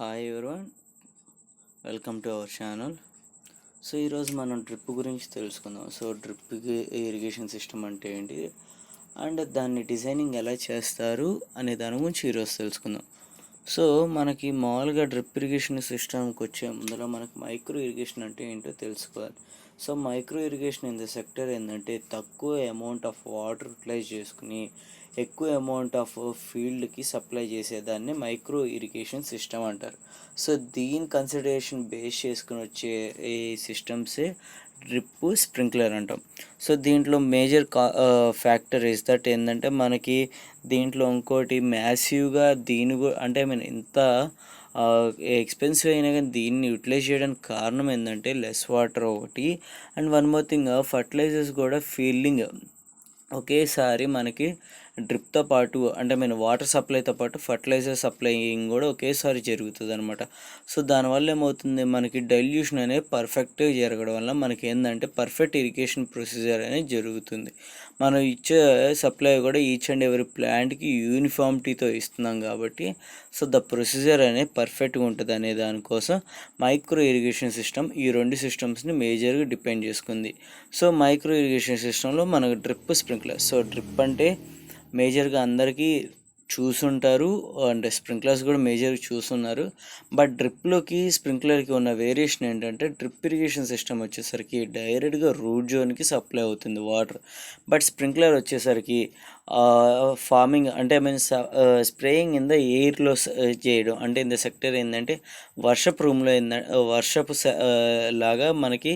Hi everyone, welcome to our channel. So ఈరోజు మనం drip గురించి తెలుసుకుందాం. సో డ్రిప్కి ఇరిగేషన్ సిస్టమ్ అంటే ఏంటి అండ్ దాన్ని డిజైనింగ్ ఎలా చేస్తారు అనే దాని గురించి ఈరోజు తెలుసుకుందాం. సో మనకి మామూలుగా డ్రిప్ ఇరిగేషన్ సిస్టమ్కి వచ్చే ముందర మనకి మైక్రో ఇరిగేషన్ అంటే ఏంటో తెలుసుకోవాలి. So micro irrigation in the sector ఏంటంటే తక్కువ అమౌంట్ ఆఫ్ వాటర్ యూటిలైజ్ చేసుకుని ఎక్కువ అమౌంట్ ఆఫ్ ఫీల్డ్కి సప్లై చేసేదాన్ని మైక్రో ఇరిగేషన్ సిస్టమ్ అంటారు. సో దీని కన్సిడరేషన్ బేస్ చేసుకుని వచ్చే ఈ సిస్టమ్సే డ్రిప్ స్ప్రింక్లర్ అంటాం. సో దీంట్లో మేజర్ ఫ్యాక్టర్ ఇస్ దట్ ఏంటంటే మనకి దీంట్లో ఇంకోటి మ్యాసివ్గా దీని అంటే ఐ మీన్ ఇంత ఎక్స్పెన్సివ్ అయినా కానీ దీన్ని యూటిలైజ్ చేయడానికి కారణం ఏంటంటే లెస్ వాటర్ ఒకటి and one more thing fertilizers కూడా ఫీల్డింగ్ ఒకేసారి మనకి డ్రిప్తో పాటు అంటే వాటర్ సప్లైతో పాటు ఫర్టిలైజర్ సప్లైయింగ్ కూడా ఒకేసారి జరుగుతుంది అనమాట. సో దానివల్ల ఏమవుతుంది, మనకి డైల్యూషన్ అనేది పర్ఫెక్ట్గా జరగడం వల్ల మనకి ఏంటంటే పర్ఫెక్ట్ ఇరిగేషన్ ప్రొసీజర్ అనేది జరుగుతుంది. మనం ఇచ్చే సప్లై కూడా ఈచ్ అండ్ ఎవరీ ప్లాంట్కి యూనిఫామిటీతో ఇస్తున్నాం కాబట్టి సో ద ప్రొసీజర్ అనేది పర్ఫెక్ట్గా ఉంటుంది అనే దానికోసం మైక్రో ఇరిగేషన్ సిస్టమ్ ఈ రెండు సిస్టమ్స్ని మేజర్గా డిపెండ్ చేసుకుంది. సో మైక్రో ఇరిగేషన్ సిస్టంలో మనకు డ్రిప్ స్ప్రింక్లర్. సో డ్రిప్ అంటే మేజర్గా అందరికీ చూసుంటారు అండ్ స్ప్రింక్లర్స్ కూడా మేజర్గా చూస్తున్నారు. బట్ డ్రిప్లోకి స్ప్రింక్లర్కి ఉన్న వేరియేషన్ ఏంటంటే డ్రిప్ ఇరిగేషన్ సిస్టమ్ వచ్చేసరికి డైరెక్ట్గా రూట్ జోన్కి సప్లై అవుతుంది వాటర్. బట్ స్ప్రింక్లర్ వచ్చేసరికి ఫార్మింగ్ అంటే స్ప్రేయింగ్ ఇన్ ద ఎయిర్లో చేయడం. అంటే ఇన్ ద సెక్టర్ ఏంటంటే వర్షపు రూమ్లో వర్షపు లాగా మనకి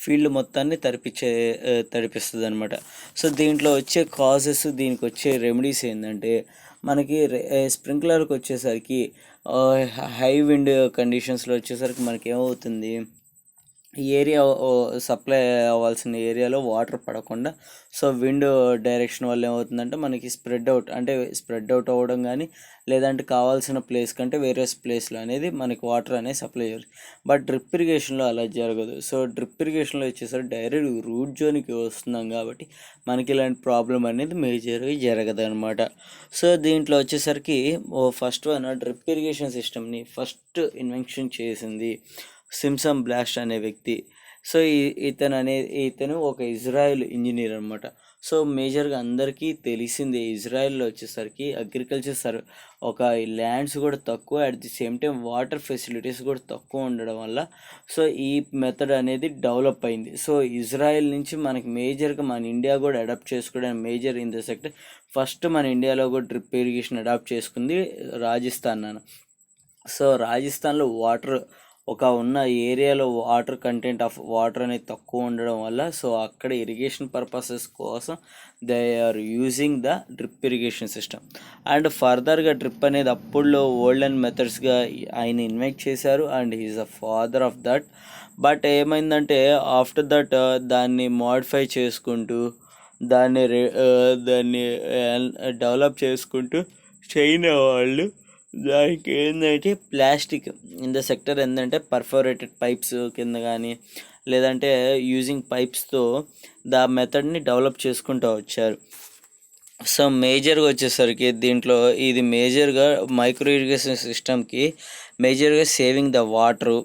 ఫీల్డ్ మొత్తాన్ని తడిపిస్తుంది అనమాట. సో దీంట్లో వచ్చే కాజెస్, దీనికి వచ్చే రెమెడీస్ ఏంటంటే మనకి స్ప్రింక్లర్కి వచ్చేసరికి హై విండ్ కండిషన్స్లో వచ్చేసరికి మనకి ఏమవుతుంది, ఏరియా సప్లై అవ్వాల్సిన ఏరియాలో వాటర్ పడకుండా సో విండ్ డైరెక్షన్ వల్ల ఏమవుతుందంటే మనకి స్ప్రెడ్ అవుట్ అవ్వడం కానీ లేదంటే కావాల్సిన ప్లేస్ కంటే వేరే ప్లేస్లో అనేది మనకి వాటర్ అనేది సప్లై చేయాలి. బట్ డ్రిప్ ఇరిగేషన్లో అలా జరగదు. సో డ్రిప్ ఇరిగేషన్లో వచ్చేసరికి డైరెక్ట్ రూట్ జోన్కి వస్తున్నాం కాబట్టి మనకి ఇలాంటి ప్రాబ్లం అనేది మేజర్గా జరగదు అనమాట. సో దీంట్లో వచ్చేసరికి ఫస్ట్ డ్రిప్ ఇరిగేషన్ సిస్టమ్ని ఫస్ట్ ఇన్వెన్షన్ చేసింది సిమ్సన్ బ్లాస్ట్ అనే వ్యక్తి. సో ఇతను ఒక ఇజ్రాయెల్ ఇంజనీర్ అనమాట. సో మేజర్గా అందరికీ తెలిసిందే ఇజ్రాయెల్లో వచ్చేసరికి అగ్రికల్చర్ ఒక ల్యాండ్స్ కూడా తక్కువ, at the same time water facilities కూడా తక్కువ ఉండడం వల్ల సో ఈ మెథడ్ అనేది డెవలప్ అయింది. సో ఇజ్రాయెల్ నుంచి మనకి మేజర్గా మన ఇండియా కూడా అడాప్ట్ చేసుకోవడానికి major in the sector first మన ఇండియాలో కూడా డ్రిప్ ఇరిగేషన్ అడాప్ట్ చేసుకుంది రాజస్థాన్ అన్న. సో రాజస్థాన్లో వాటర్ ఉన్న ఏరియాలో వాటర్ కంటెంట్ ఆఫ్ వాటర్ అనేది తక్కువ ఉండడం వల్ల సో అక్కడ ఇరిగేషన్ పర్పసెస్ కోసం they are using the drip irrigation system. And ఫర్దర్గా డ్రిప్ అనేది అప్పుడులో ఓల్డెన్ మెథడ్స్గా ఆయన ఇన్వెంట్ చేశారు and he is the father of that. But ఏమైందంటే ఆఫ్టర్ దట్ దాన్ని మోడిఫై చేసుకుంటూ దాన్ని డెవలప్ చేసుకుంటూ చైనా వాళ్ళు దానికి ఏంటంటే ప్లాస్టిక్ ఇన్ ద సెక్టర్ ఏంటంటే పర్ఫోరేటెడ్ పైప్స్ కింద కానీ లేదంటే యూజింగ్ పైప్స్తో దా మెథడ్ని డెవలప్ చేసుకుంటూ వచ్చారు. సో మేజర్గా వచ్చేసరికి దీంట్లో ఇది మేజర్గా మైక్రో ఇరిగేషన్ సిస్టమ్కి మేజర్గా saving the water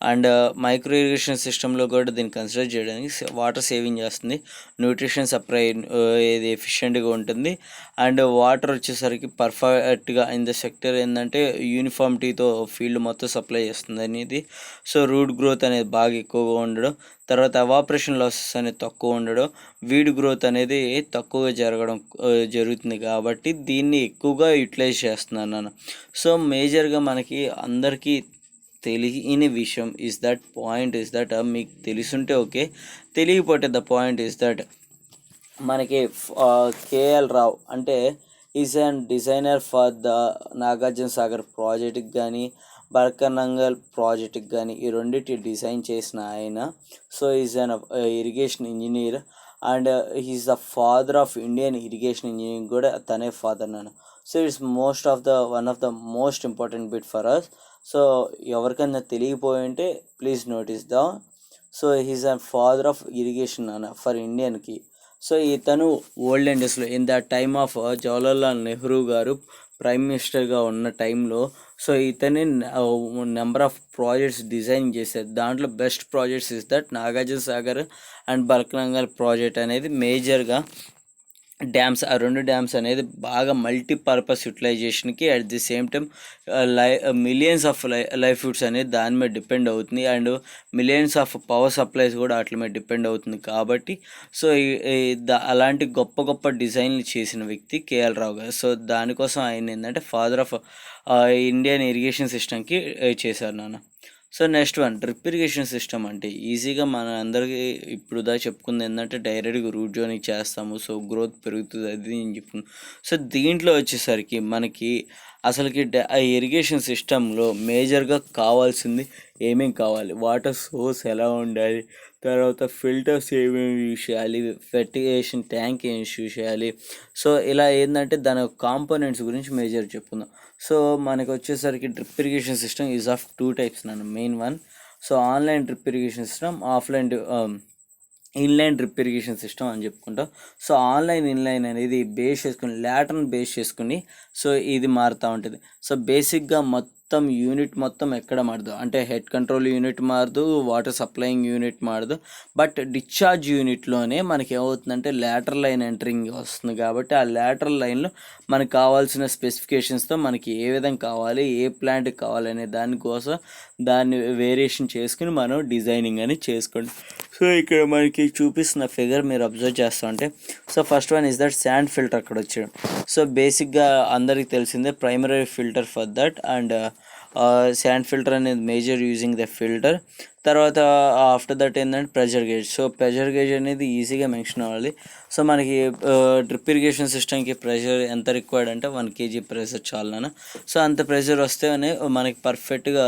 and micro irrigation సిస్టంలో కూడా దీన్ని కన్సిడర్ చేయడానికి వాటర్ సేవింగ్ చేస్తుంది, న్యూట్రిషన్ సప్లై ఇది ఎఫిషియెంట్గా ఉంటుంది అండ్ వాటర్ వచ్చేసరికి పర్ఫెక్ట్గా ఇన్ ద సెక్టర్ ఏంటంటే యూనిఫామిటీతో ఫీల్డ్ మొత్తం సప్లై చేస్తుంది అనేది. సో రూట్ గ్రోత్ అనేది బాగా ఎక్కువగా ఉండడం, తర్వాత ఎవాపరేషన్ లాసెస్ అనేది తక్కువ ఉండడం, వీడ్ గ్రోత్ అనేది తక్కువగా జరుగుతుంది కాబట్టి దీన్ని ఎక్కువగా యూటిలైజ్ చేస్తున్నాను నేను. సో మేజర్గా మనకి అందరికీ తెలియని విషయం ఇస్ దట్ మీకు తెలుసుంటే ఓకే, తెలియకపోతే ద పాయింట్ ఇస్ దట్ మనకి కేఎల్ రావు అంటే is and designer for the Nagarjuna Sagar ప్రాజెక్ట్కి కానీ బర్కనంగల్ ప్రాజెక్ట్కి కానీ ఈ రెండింటి డిజైన్ చేసిన ఆయన. So is an irrigation engineer and he is the father of Indian irrigation engineering కూడా తనే ఫాదర్ నాన్న. So it's one of the most important bit for us. So ఎవరికైనా తెలియపోయి ఉంటే please notice the. So he's a father of irrigation అన్న for ఇండియన్కి. So ఇతను olden డేస్లో in the time of Jawaharlal Nehru garu prime మినిస్టర్గా ఉన్న టైంలో సో ఇతని నెంబర్ ఆఫ్ ప్రాజెక్ట్స్ డిజైన్ చేశారు. దాంట్లో best projects is that Nagarjuna Sagar and బల్కంగల్ ప్రాజెక్ట్ అనేది మేజర్గా డ్యామ్స్. ఆ 2 డ్యామ్స్ అనేది బాగా మల్టీపర్పస్ యూటిలైజేషన్కి at the same time millions of livelihoods అనేది దాని మీద డిపెండ్ అవుతుంది and millions of power supplies కూడా వాటి మీద డిపెండ్ అవుతుంది. కాబట్టి సో అలాంటి గొప్ప గొప్ప డిజైన్లు చేసిన వ్యక్తి కేఎల్ రావు గారు. సో దానికోసం ఆయన ఏంటంటే ఫాదర్ ఆఫ్ ఇండియన్ ఇరిగేషన్ సిస్టమ్కి చేశారు నాన్న. So next one drip irrigation system అంటే ఈజీగా మన అందరికీ ఇప్పుడు దా చెప్పుకుంది ఏంటంటే డైరెక్ట్గా రూట్ జోనింగ్ చేస్తాము, సో గ్రోత్ పెరుగుతుంది అది నేను చెప్పుకున్నాను. సో దీంట్లో వచ్చేసరికి మనకి అసలుకి ఇరిగేషన్ సిస్టంలో మేజర్గా కావాల్సింది ఏమేమి కావాలి, వాటర్ సోర్స్ ఎలా ఉండాలి, తర్వాత ఫిల్టర్స్ ఏమేమి యూజ్ చేయాలి, ఫెర్టిగేషన్ ట్యాంక్ ఏం యూజ్ చేయాలి. సో ఇలా ఏంటంటే దాని కాంపోనెంట్స్ గురించి మేజర్ చెప్పుకుందాం. సో మనకు వచ్చేసరికి drip irrigation system is of 2 types నన్ను. Main one so online drip irrigation system, offline inline drip irrigation system అని చెప్పుకుంటాం. సో ఆన్లైన్ ఇన్లైన్ అనేది బేస్ చేసుకుని ల్యాటర్ని బేస్ చేసుకుని సో ఇది మారుతూ ఉంటుంది. సో బేసిక్గా యూనిట్ మొత్తం ఎక్కడ మారదు అంటే హెడ్ కంట్రోల్ యూనిట్ మారదు, వాటర్ సప్లయింగ్ యూనిట్ మారదు, బట్ డిశ్చార్జ్ యూనిట్లోనే మనకి ఏమవుతుందంటే లేటరల్ లైన్ ఎంటరింగ్ వస్తుంది. కాబట్టి ఆ లేటరల్ లైన్లో మనకు కావాల్సిన స్పెసిఫికేషన్స్తో మనకి ఏ విధంగా కావాలి, ఏ ప్లాంట్కి కావాలనే దానికోసం దాన్ని వేరియేషన్ చేసుకుని మనం డిజైనింగ్ అని చేసుకోండి. సో ఇక్కడ మనకి చూపిస్తున్న ఫిగర్ మీరు అబ్జర్వ్ చేస్తూ ఉంటే so first one is that sand filter అక్కడ వచ్చాడు. సో బేసిక్గా అందరికి తెలిసిందే primary filter for that and sand filter అనేది మేజర్ యూజింగ్ ద ఫిల్టర్. తర్వాత ఆఫ్టర్ దట్ ఏంటంటే pressure gauge. So pressure gauge అనేది ఈజీగా మెన్షన్ అవ్వాలి. సో మనకి డ్రిప్ ఇరిగేషన్ సిస్టమ్కి ప్రెషర్ ఎంత రిక్వైర్డ్ అంటే 1 kg ప్రెషర్ చాలనా. సో అంత ప్రెషర్ వస్తేనే మనకి పర్ఫెక్ట్గా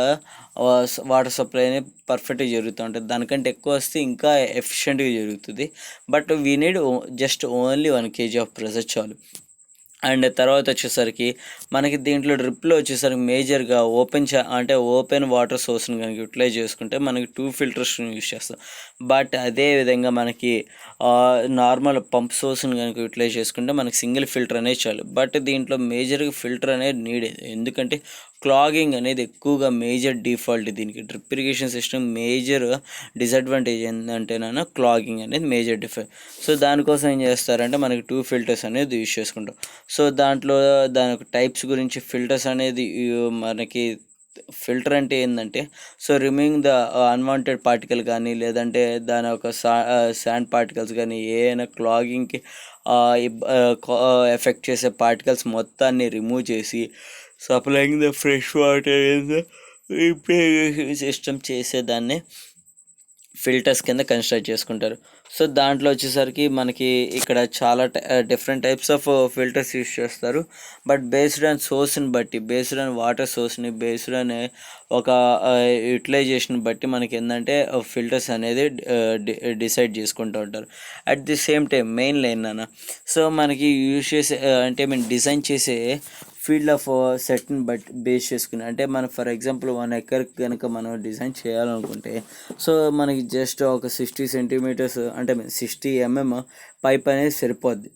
వాటర్ సప్లై అనేది పర్ఫెక్ట్గా జరుగుతూ ఉంటుంది. దానికంటే ఎక్కువ వస్తే ఇంకా ఎఫిషియెంట్గా జరుగుతుంది. But we need just only 1 kg of pressure చాలు. అండ్ తర్వాత వచ్చేసరికి మనకి దీంట్లో డ్రిప్లో వచ్చేసరికి మేజర్గా ఓపెన్ వాటర్ సోర్స్ని కనుక యూటిలైజ్ చేసుకుంటే మనకి 2 ఫిల్టర్స్ని యూజ్ చేస్తాం. బట్ అదేవిధంగా మనకి నార్మల్ పంప్ సోర్స్ని కనుక యూటిలైజ్ చేసుకుంటే మనకి సింగిల్ ఫిల్టర్ అనేది చాలు. బట్ దీంట్లో మేజర్గా ఫిల్టర్ అనేది నీడెడ్, ఎందుకంటే క్లాగింగ్ అనేది ఎక్కువగా మేజర్ డిఫాల్ట్. దీనికి drip irrigation system major disadvantage ఏంటంటేనా క్లాగింగ్ అనేది మేజర్ డిఫాల్ట్. సో దానికోసం ఏం చేస్తారంటే మనకి 2 ఫిల్టర్స్ అనేది యూజ్ చేసుకుంటాం. సో దాంట్లో దాని టైప్స్ గురించి ఫిల్టర్స్ అనేది మనకి ఫిల్టర్ అంటే ఏంటంటే so removing the unwanted particle కానీ లేదంటే దాని ఒక శాండ్ పార్టికల్స్ కానీ ఏదైనా క్లాగింగ్కి ఎఫెక్ట్ చేసే పార్టికల్స్ మొత్తాన్ని రిమూవ్ చేసి supplying the fresh water system చేసేదాన్ని ఫిల్టర్స్ కింద కన్స్ట్రక్ట్ చేసుకుంటారు. సో దాంట్లో వచ్చేసరికి మనకి ఇక్కడ చాలా different types of filters use చేస్తారు. బట్ బేస్డ్ ఆన్ సోర్స్ని బట్టి, బేస్డ్ ఆన్ వాటర్ సోర్స్ని, బేస్డ్ ఆన్ ఒక యూటిలైజేషన్ బట్టి మనకి ఏంటంటే ఫిల్టర్స్ అనేది డిసైడ్ చేసుకుంటూ ఉంటారు. At the same time main line అన్న సో మనకి యూజ్ చేసే అంటే మేము డిజైన్ చేసే ఫీల్డ్ ఆఫ్ సెట్ని బట్టి బేస్ చేసుకుని అంటే మనం ఫర్ ఎగ్జాంపుల్ 1 acre కనుక మనం డిజైన్ చేయాలనుకుంటే సో మనకి జస్ట్ ఒక 60 centimeters అంటే 60 mm పైప్ అనేది సరిపోద్ది.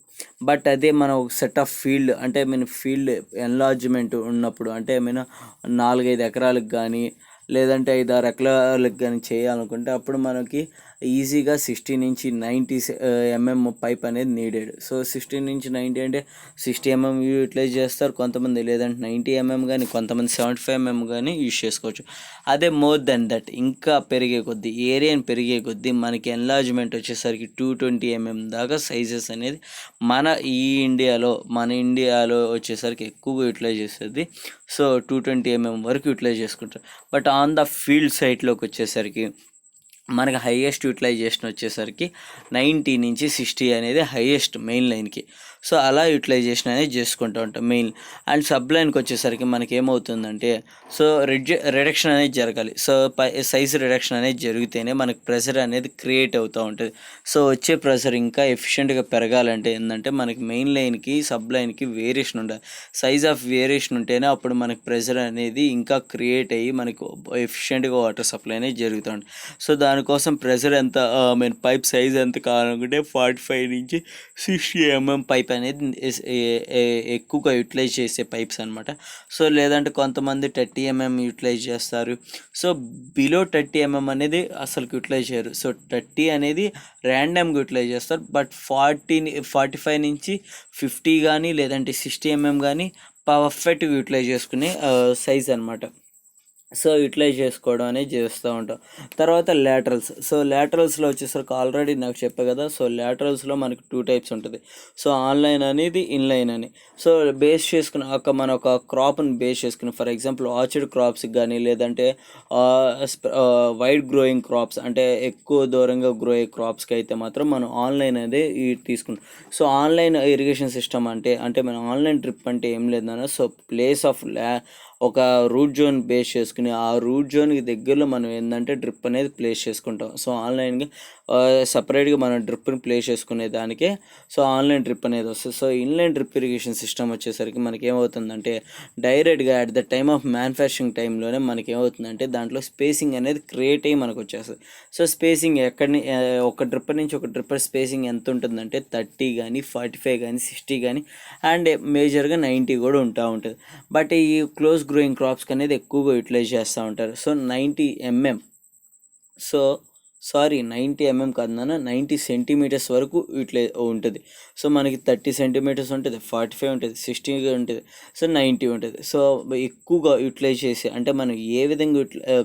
బట్ అదే మనం ఒక సెట్ ఆఫ్ ఫీల్డ్ అంటే ఫీల్డ్ ఎన్లార్జ్మెంట్ ఉన్నప్పుడు అంటే 4-5 ఎకరాలకు కానీ లేదంటే 5-6 ఎకరాలకు కానీ చేయాలనుకుంటే అప్పుడు మనకి ఈజీగా 60 నుంచి 90 mm పైప్ అనేది నీడెడ్. సో 60 నుంచి 90 అంటే 60 mm యూటిలైజ్ చేస్తారు కొంతమంది, లేదంటే 90 mm కానీ కొంతమంది 75 mm కానీ యూజ్ చేసుకోవచ్చు. అదే మోర్ దెన్ దట్ ఇంకా పెరిగే కొద్దీ ఏరియాని పెరిగే కొద్దీ మనకి ఎన్లార్జ్మెంట్ వచ్చేసరికి 220 mm దాకా సైజెస్ అనేది మన ఇండియాలో వచ్చేసరికి ఎక్కువగా యూటిలైజ్ చేస్తుంది. సో 220 mm వరకు యూటిలైజ్ చేసుకుంటారు. బట్ ఆన్ ద ఫీల్డ్ సైట్లోకి వచ్చేసరికి మనకి హైయెస్ట్ యూటిలైజేషన్ వచ్చేసరికి 90 నుంచి 60 అనేది హైయెస్ట్ మెయిన్ లైన్కి. సో అలా యూటిలైజేషన్ అనేది చేసుకుంటూ ఉంటాం మెయిన్. అండ్ సబ్ లైన్కి వచ్చేసరికి మనకి ఏమవుతుందంటే సో రిడక్షన్ అనేది జరగాలి. సో సైజ్ రిడక్షన్ అనేది జరిగితేనే మనకి ప్రెషర్ అనేది క్రియేట్ అవుతూ ఉంటుంది. సో వచ్చే ప్రెషర్ ఇంకా ఎఫిషియెంట్గా పెరగాలంటే ఏంటంటే మనకి మెయిన్ లైన్కి సబ్ లైన్కి వేరియేషన్ ఉండాలి. సైజ్ ఆఫ్ వేరియేషన్ ఉంటేనే అప్పుడు మనకి ప్రెషర్ అనేది ఇంకా క్రియేట్ అయ్యి మనకు ఎఫిషియెంట్గా వాటర్ సప్లై అనేది జరుగుతుంది. సో దానికోసం ప్రెషర్ ఎంత పైప్ సైజ్ ఎంత కావాలనుకుంటే 45 నుంచి 60 mm పైప్ పైప్ అనేది ఎక్కువగా యూటిలైజ్ చేసే పైప్స్ అనమాట. సో లేదంటే కొంతమంది 30 mm యూటిలైజ్ చేస్తారు. సో బిలో 30 mm అనేది అసలు యూటిలైజ్ చేయరు. సో 30 అనేది ర్యాండమ్గా యూటిలైజ్ చేస్తారు. బట్ 45 నుంచి 50 కానీ లేదంటే 60 mm కానీ పర్ఫెక్ట్గా యూటిలైజ్ చేసుకునే సైజ్ అనమాట. సో యూటిలైజ్ చేసుకోవడం అనేది చేస్తూ ఉంటాం. తర్వాత లాటరల్స్. సో లాటరల్స్లో వచ్చేసరికి ఆల్రెడీ నాకు చెప్పా కదా. సో లాటరల్స్లో మనకి 2 టైప్స్ ఉంటుంది. సో ఆన్లైన్ అనేది, ఇన్లైన్ అని. సో బేస్ చేసుకుని మన ఒక క్రాప్ని బేస్ చేసుకుని, ఫర్ ఎగ్జాంపుల్ ఆర్చర్డ్ క్రాప్స్కి కానీ లేదంటే వైడ్ గ్రోయింగ్ క్రాప్స్ అంటే ఎక్కువ దూరంగా గ్రో అయ్యే క్రాప్స్కి అయితే మాత్రం మనం ఆన్లైన్ అనేది తీసుకుంటాం. సో ఆన్లైన్ ఇరిగేషన్ సిస్టమ్ అంటే మనం ఆన్లైన్ డ్రిప్ అంటే ఏం లేదన్నా, సో ప్లేస్ ఆఫ్ ఒక రూట్ జోన్ బేస్ చేసుకుని ఆ రూట్ జోన్కి దగ్గరలో మనం ఏంటంటే డ్రిప్ అనేది ప్లేస్ చేసుకుంటాం. సో ఆన్లైన్గా సపరేట్గా మనం డ్రిప్ని ప్లేస్ చేసుకునే దానికే సో ఆన్లైన్ డ్రిప్ అనేది వస్తుంది. So inline drip irrigation system వచ్చేసరికి మనకి ఏమవుతుందంటే డైరెక్ట్గా at the time of manufacturing టైంలోనే మనకి ఏమవుతుందంటే దాంట్లో స్పేసింగ్ అనేది క్రియేట్ అయ్యి మనకు వచ్చేస్తుంది. సో స్పేసింగ్ ఒక డ్రిప్పర్ నుంచి ఒక డ్రిప్పర్ స్పేసింగ్ ఎంత ఉంటుందంటే 30 కానీ 45 కానీ 60 కానీ అండ్ మేజర్గా 90 కూడా ఉంటుంది. బట్ ఈ క్లోజ్ గ్రోయింగ్ క్రాప్స్కి అనేది ఎక్కువగా యూటిలైజ్ చేస్తూ ఉంటారు. సో 90 mm, సో 90 mm కాదు నాన్న, 90 సెంటీమీటర్స్ వరకు ఇట్లా ఉంటుంది. సో మనకి 30 సెంటీమీటర్స్ ఉంటుంది, 45 ఉంటుంది, 60 ఉంటుంది, సో 90 ఉంటుంది. సో ఎక్కువగా యూటిలైజ్ చేసి అంటే మనం ఏ విధంగా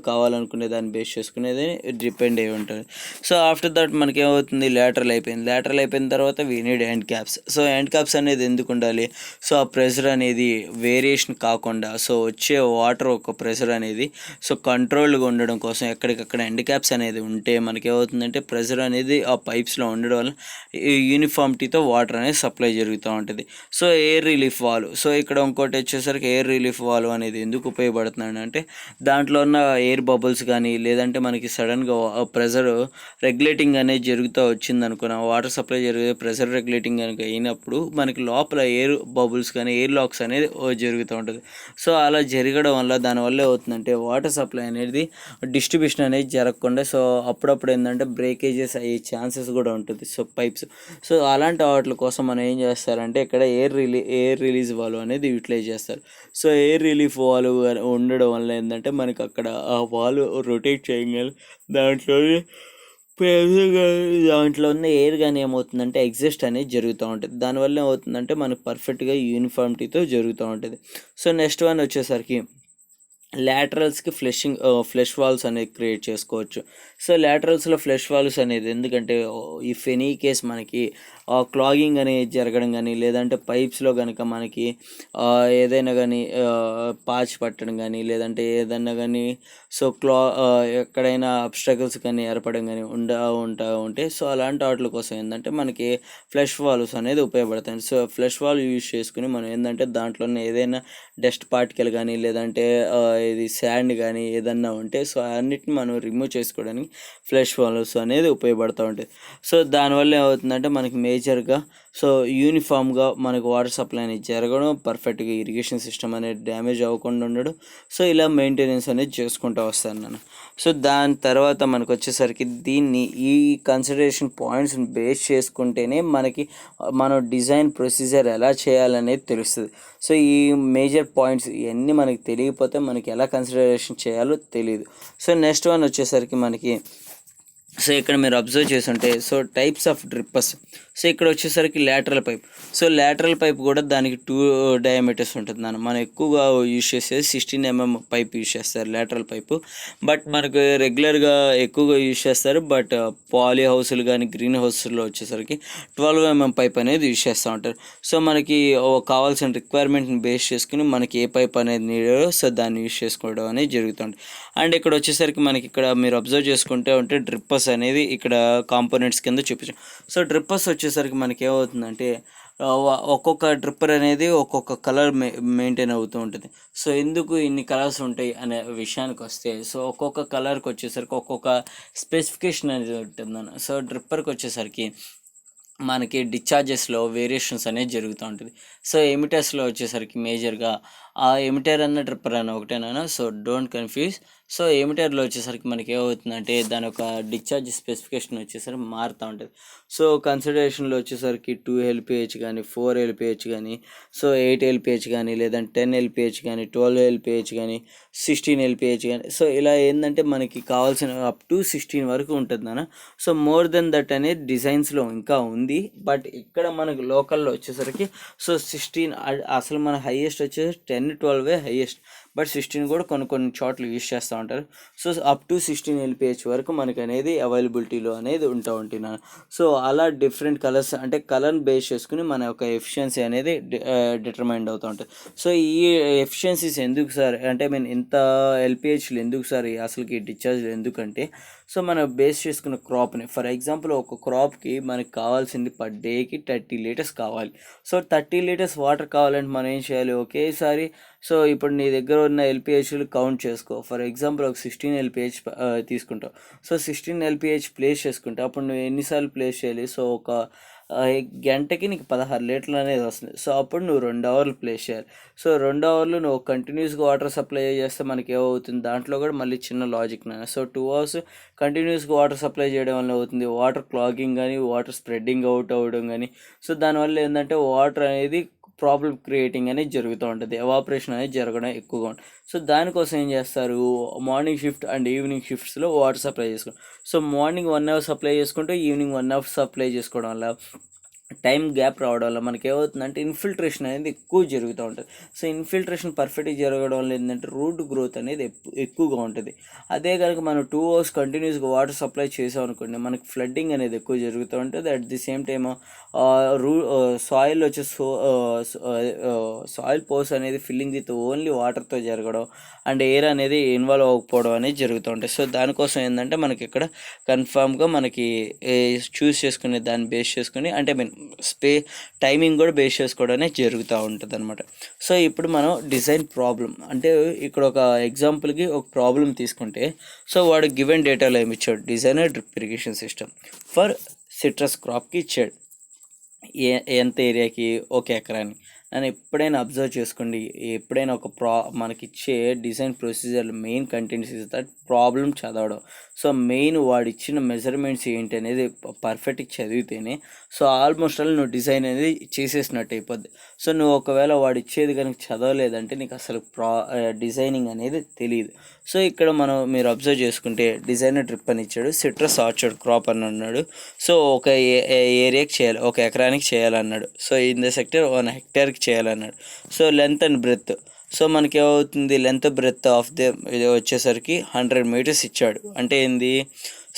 కావాలనుకునే దాన్ని బేస్ చేసుకునేది డిపెండ్ అయి ఉంటుంది. సో ఆఫ్టర్ దట్ మనకి ఏమవుతుంది, లాటరల్ అయిపోయిన తర్వాత we need end caps. So end caps అనేది ఎందుకు ఉండాలి, సో ఆ ప్రెషర్ అనేది వేరియేషన్ కాకుండా సో వచ్చే వాటర్ ఒక ప్రెషర్ అనేది సో కంట్రోల్గా ఉండడం కోసం ఎక్కడికక్కడ ఎండ్ క్యాప్స్ అనేది ఉంటే మనకి ఏమవుతుందంటే ప్రెషర్ అనేది ఆ పైప్స్లో ఉండడం వల్ల యూనిఫామిటీతో వాటర్ అనేది సప్లై జరుగుతూ ఉంటుంది. So air relief valve. So ఇక్కడ ఇంకోటి వచ్చేసరికి ఎయిర్ రిలీఫ్ వాల్వ్ అనేది ఎందుకు ఉపయోగపడుతుంది అంటే దాంట్లో ఉన్న ఎయిర్ బబుల్స్ కానీ లేదంటే మనకి సడన్గా ప్రెషర్ రెగ్యులేటింగ్ అనేది జరుగుతూ వచ్చింది అనుకున్న వాటర్ సప్లై జరిగే ప్రెషర్ రెగ్యులేటింగ్ కనుక అయినప్పుడు మనకి లోపల ఎయిర్ బబుల్స్ కానీ ఎయిర్ లాక్స్ అనేది జరుగుతూ ఉంటుంది. సో అలా జరగడం వల్ల దానివల్ల ఏమవుతుందంటే వాటర్ సప్లై అనేది డిస్ట్రిబ్యూషన్ అనేది జరగకుండా సో అప్పుడప్పుడు ఏంటంటే బ్రేకేజెస్ అయ్యే ఛాన్సెస్ కూడా ఉంటుంది. సో పైప్స్, సో అలాంటి వాటి కోసం మనం ఏం చేస్తారంటే ఇక్కడ ఎయిర్ రిలీజ్ వాల్వ్ అనేది యూటిలైజ్ చేస్తారు. సో ఎయిర్ రిలీఫ్ వాల్వ్ ఉండడం వల్ల ఏంటంటే మనకి అక్కడ ఆ వాల్వ్ రొటేట్ చేయగలి దాంట్లో ఉన్న ఎయిర్ కానీ ఏమవుతుందంటే ఎగ్జిస్ట్ అనేది జరుగుతూ ఉంటుంది. దానివల్ల ఏమవుతుందంటే మనకు పర్ఫెక్ట్గా యూనిఫామిటీతో జరుగుతూ ఉంటుంది. సో నెక్స్ట్ వన్ వచ్చేసరికి లాటరల్స్కి ఫ్లెష్ వాల్వ్స్ అనేది క్రియేట్ చేసుకోవచ్చు. సో లాటరల్స్లో ఫ్లెష్ వాల్వ్స్ అనేది ఎందుకంటే ఇఫ్ ఎనీ కేస్ మనకి క్లాగింగ్ అనేది జరగడం కానీ లేదంటే పైప్స్లో కనుక మనకి ఏదైనా కానీ పాచి పట్టడం కానీ లేదంటే ఏదైనా కానీ సో ఎక్కడైనా అబ్స్ట్రకల్స్ కానీ ఏర్పడడం కానీ ఉంటే సో అలాంటి వాటి కోసం ఏంటంటే మనకి ఫ్లెష్ వాల్వ్స్ అనేది ఉపయోగపడతాయి. సో ఫ్లెష్ వాల్వ్ యూజ్ చేసుకుని మనం ఏంటంటే దాంట్లోనే ఏదైనా డస్ట్ పార్టికల్ కానీ లేదంటే ఇది శాండ్ కానీ ఏదన్నా ఉంటే సో అన్నిటిని మనం రిమూవ్ చేసుకోవడానికి ఫ్లెష్ వాల్వ్స్ అనేది ఉపయోగపడుతూ ఉంటుంది. సో దానివల్ల ఏమవుతుందంటే మనకి మేజర్గా సో యూనిఫామ్గా మనకు వాటర్ సప్లై అనేది జరగడం, పర్ఫెక్ట్గా ఇరిగేషన్ సిస్టమ్ అనేది డ్యామేజ్ అవ్వకుండా ఉండడం, సో ఇలా మెయింటెనెన్స్ అనేది చేసుకుంటూ వస్తాను నేను. సో దాని తర్వాత మనకు వచ్చేసరికి దీన్ని ఈ కన్సిడరేషన్ పాయింట్స్ని బేస్ చేసుకుంటేనే మనకి మనం డిజైన్ ప్రొసీజర్ ఎలా చేయాలనేది తెలుస్తుంది. సో ఈ మేజర్ పాయింట్స్ ఇవన్నీ మనకి తెలియకపోతే మనకి ఎలా కన్సిడరేషన్ చేయాలో తెలియదు. సో నెక్స్ట్ వన్ వచ్చేసరికి మనకి సో ఇక్కడ మీరు అబ్జర్వ్ చేస్తుంటే so types of drippers. So ఇక్కడ వచ్చేసరికి lateral pipe. So lateral pipe కూడా దానికి 2 డయామీటర్స్ ఉంటుంది. మనం ఎక్కువగా యూజ్ చేసేది 16 mm పైప్ యూజ్ చేస్తారు లాటరల్ పైపు. బట్ మనకు రెగ్యులర్గా ఎక్కువగా యూజ్ చేస్తారు. బట్ పాలీ హౌస్లు కానీ గ్రీన్ హౌస్లో వచ్చేసరికి 12 mm పైప్ అనేది యూజ్ చేస్తూ ఉంటారు. సో మనకి కావాల్సిన రిక్వైర్మెంట్ని బేస్ చేసుకుని మనకి ఏ పైప్ అనేది నీడో సో దాన్ని యూజ్ చేసుకోవడం అనేది జరుగుతుంది. అండ్ ఇక్కడ వచ్చేసరికి మనకి ఇక్కడ మీరు అబ్జర్వ్ చేసుకుంటే ఉంటే డ్రిప్పర్స్ అనేది ఇక్కడ కాంపోనెంట్స్ కింద చూపించాం. సో డ్రిప్పర్స్ వచ్చేసరికి మనకి ఏమవుతుందంటే ఒక్కొక్క డ్రిప్పర్ అనేది ఒక్కొక్క కలర్ మెయింటైన్ అవుతూ ఉంటుంది. సో ఎందుకు ఇన్ని కలర్స్ ఉంటాయి అనే విషయానికి వస్తే సో ఒక్కొక్క కలర్కి వచ్చేసరికి ఒక్కొక్క స్పెసిఫికేషన్ అనేది ఉంటుందన్న. సో డ్రిప్పర్కి వచ్చేసరికి మనకి డిశ్చార్జెస్లో వేరియేషన్స్ అనేది జరుగుతూ ఉంటుంది. సో ఎమిటర్స్లో వచ్చేసరికి మేజర్గా ఆ ఎమిటర్ అన్న డ్రిప్పర్ అన్న ఒకటేనా, సో డోంట్ కన్ఫ్యూజ్. సో ఎమిటర్లో వచ్చేసరికి మనకి ఏమవుతుందంటే దాని ఒక డిశ్చార్జ్ స్పెసిఫికేషన్ వచ్చేసరికి మారుతూ ఉంటుంది. సో కన్సిడరేషన్లో వచ్చేసరికి 2 LPH కానీ 4 LPH కానీ, సో 8 LPH కానీ, లేదంటే 10 LPH కానీ, 12 LPH కానీ, 16 LPH కానీ, సో ఇలా ఏంటంటే మనకి కావాల్సిన అప్ టు 16 వరకు ఉంటుంది నాన్న. సో మోర్ దెన్ దట్ అనేది డిజైన్స్లో ఇంకా ఉంది, బట్ ఇక్కడ మనకు లోకల్లో వచ్చేసరికి సో 16 అసలు మన హైయెస్ట్ వచ్చేసి 10-12 హైయెస్ట్, బట్ 16 కూడా కొన్ని చోట్ల యూజ్ చేస్తూ ఉంటారు. సో అప్ టు 16 LPH వరకు మనకి అనేది అవైలబిలిటీలో అనేది ఉంటున్నాను. సో అలా డిఫరెంట్ కలర్స్ అంటే కలర్ని బేస్ చేసుకుని మన యొక్క ఎఫిషియన్సీ అనేది డిటర్మైండ్ అవుతూ ఉంటుంది. సో ఈ ఎఫిషియన్సీస్ ఎందుకు సార్ అంటే ఇంత ఎల్పిహెచ్లు ఎందుకు సార్ అసలుకి డిశ్చార్జ్లు ఎందుకంటే, సో మనం బేస్ చేసుకున్న క్రాప్ని, ఫర్ ఎగ్జాంపుల్ ఒక క్రాప్కి మనకి కావాల్సింది పర్ డేకి 30 లీటర్స్ కావాలి. సో 30 లీటర్స్ వాటర్ కావాలంటే మనం ఏం చేయాలి, ఒకేసారి సో ఇప్పుడు నీ దగ్గర ఉన్న ఎల్పిహెచ్లు కౌంట్ చేసుకో. ఫర్ ఎగ్జాంపుల్ ఒక 16 LPH తీసుకుంటావు. సో 16 LPH ప్లేస్ చేసుకుంటే అప్పుడు నువ్వు ఎన్నిసార్లు ప్లేస్ చేయాలి, సో ఒక గంటకి నీకు 16 లీటర్లు అనేది వస్తుంది. సో అప్పుడు నువ్వు 2 అవర్లు ప్లేస్ చేయాలి. సో 2 అవర్లు నువ్వు కంటిన్యూస్గా వాటర్ సప్లై చేస్తే మనకి ఏమవుతుంది, దాంట్లో కూడా మళ్ళీ చిన్న లాజిక్ నాన్న. సో 2 అవర్స్ కంటిన్యూస్గా వాటర్ సప్లై చేయడం వల్ల అవుతుంది వాటర్ క్లాగింగ్ కానీ, వాటర్ స్ప్రెడ్డింగ్ అవుట్ అవ్వడం కానీ. సో దానివల్ల ఏంటంటే వాటర్ అనేది ప్రాబ్లం క్రియేటింగ్ అనేది జరుగుతూ ఉంటుంది, ఎవాపరేషన్ అనేది జరగడం ఎక్కువగా ఉంటుంది. సో దానికోసం ఏం చేస్తారు, మార్నింగ్ షిఫ్ట్ అండ్ ఈవినింగ్ షిఫ్ట్స్లో వాటర్ సప్లై చేసుకుంటారు. సో మార్నింగ్ 1 అవర్ సప్లై చేసుకుంటూ ఈవినింగ్ 1 అవర్ సప్లై చేసుకోవడం వల్ల టైం గ్యాప్ రావడం వల్ల మనకి ఏమవుతుందంటే ఇన్ఫిల్ట్రేషన్ అనేది ఎక్కువ జరుగుతూ ఉంటుంది. సో ఇన్ఫిల్ట్రేషన్ పర్ఫెక్ట్గా జరగడం వల్ల ఏంటంటే రూట్ గ్రోత్ అనేది ఎక్కువగా ఉంటుంది. అదే కనుక మనం 2 అవర్స్ కంటిన్యూస్గా వాటర్ సప్లై చేసాం అనుకోండి, మనకి ఫ్లడ్డింగ్ అనేది ఎక్కువ జరుగుతూ ఉంటుంది. At the same time soil వచ్చి సాయిల్ పోస్ అనేది ఫిల్లింగ్ విత్ ఓన్లీ వాటర్తో జరగడం అండ్ ఎయిర్ అనేది ఇన్వాల్వ్ అవ్వకపోవడం అనేది జరుగుతూ ఉంటాయి. సో దానికోసం ఏంటంటే మనకి ఇక్కడ కన్ఫామ్గా మనకి చూస్ చేసుకునే దాన్ని బేస్ చేసుకుని అంటే టైమింగ్ కూడా బేస్ చేసుకోవడం అనేది జరుగుతూ ఉంటుంది అనమాట. సో ఇప్పుడు మనం డిజైన్ ప్రాబ్లం అంటే ఇక్కడ ఒక ఎగ్జాంపుల్కి ఒక ప్రాబ్లం తీసుకుంటే, సో వాడు గివెన్ డేటాలో ఏమి ఇచ్చాడు, designer drip irrigation system for citrus క్రాప్కి ఇచ్చాడు. ఎంత ఏరియాకి, ఒక ఎకరాన్ని. నన్ను ఎప్పుడైనా అబ్జర్వ్ చేసుకోండి, ఎప్పుడైనా ఒక మనకి ఇచ్చే design procedure main contents is that problem చదవడం. సో మెయిన్ వాడు ఇచ్చిన మెజర్మెంట్స్ ఏంటి అనేది పర్ఫెక్ట్గా చదివితేనే సో ఆల్మోస్ట్ ఆల్ నువ్వు డిజైన్ అనేది చేసేసినట్టు అయిపోద్ది. సో నువ్వు ఒకవేళ వాడు ఇచ్చేది కనుక చదవలేదంటే నీకు అసలు డిజైనింగ్ అనేది తెలియదు. సో ఇక్కడ మీరు అబ్జర్వ్ చేసుకుంటే డిజైనర్ డ్రిప్ అని ఇచ్చాడు, సిట్రస్ ఆర్చర్డ్ క్రాప్ అని అన్నాడు. సో ఒక ఏరియాకి చేయాలి, ఒక ఎకరానికి చేయాలన్నాడు. సో ఇన్ ద సెక్టర్ 1 హెక్టేర్కి చేయాలన్నాడు. So length and breadth, so మనకి ఏమవుతుంది, లెంత్ బ్రెత్ ఆఫ్ ఇది వచ్చేసరికి 100 మీటర్స్ ఇచ్చాడు. అంటే ఏంది,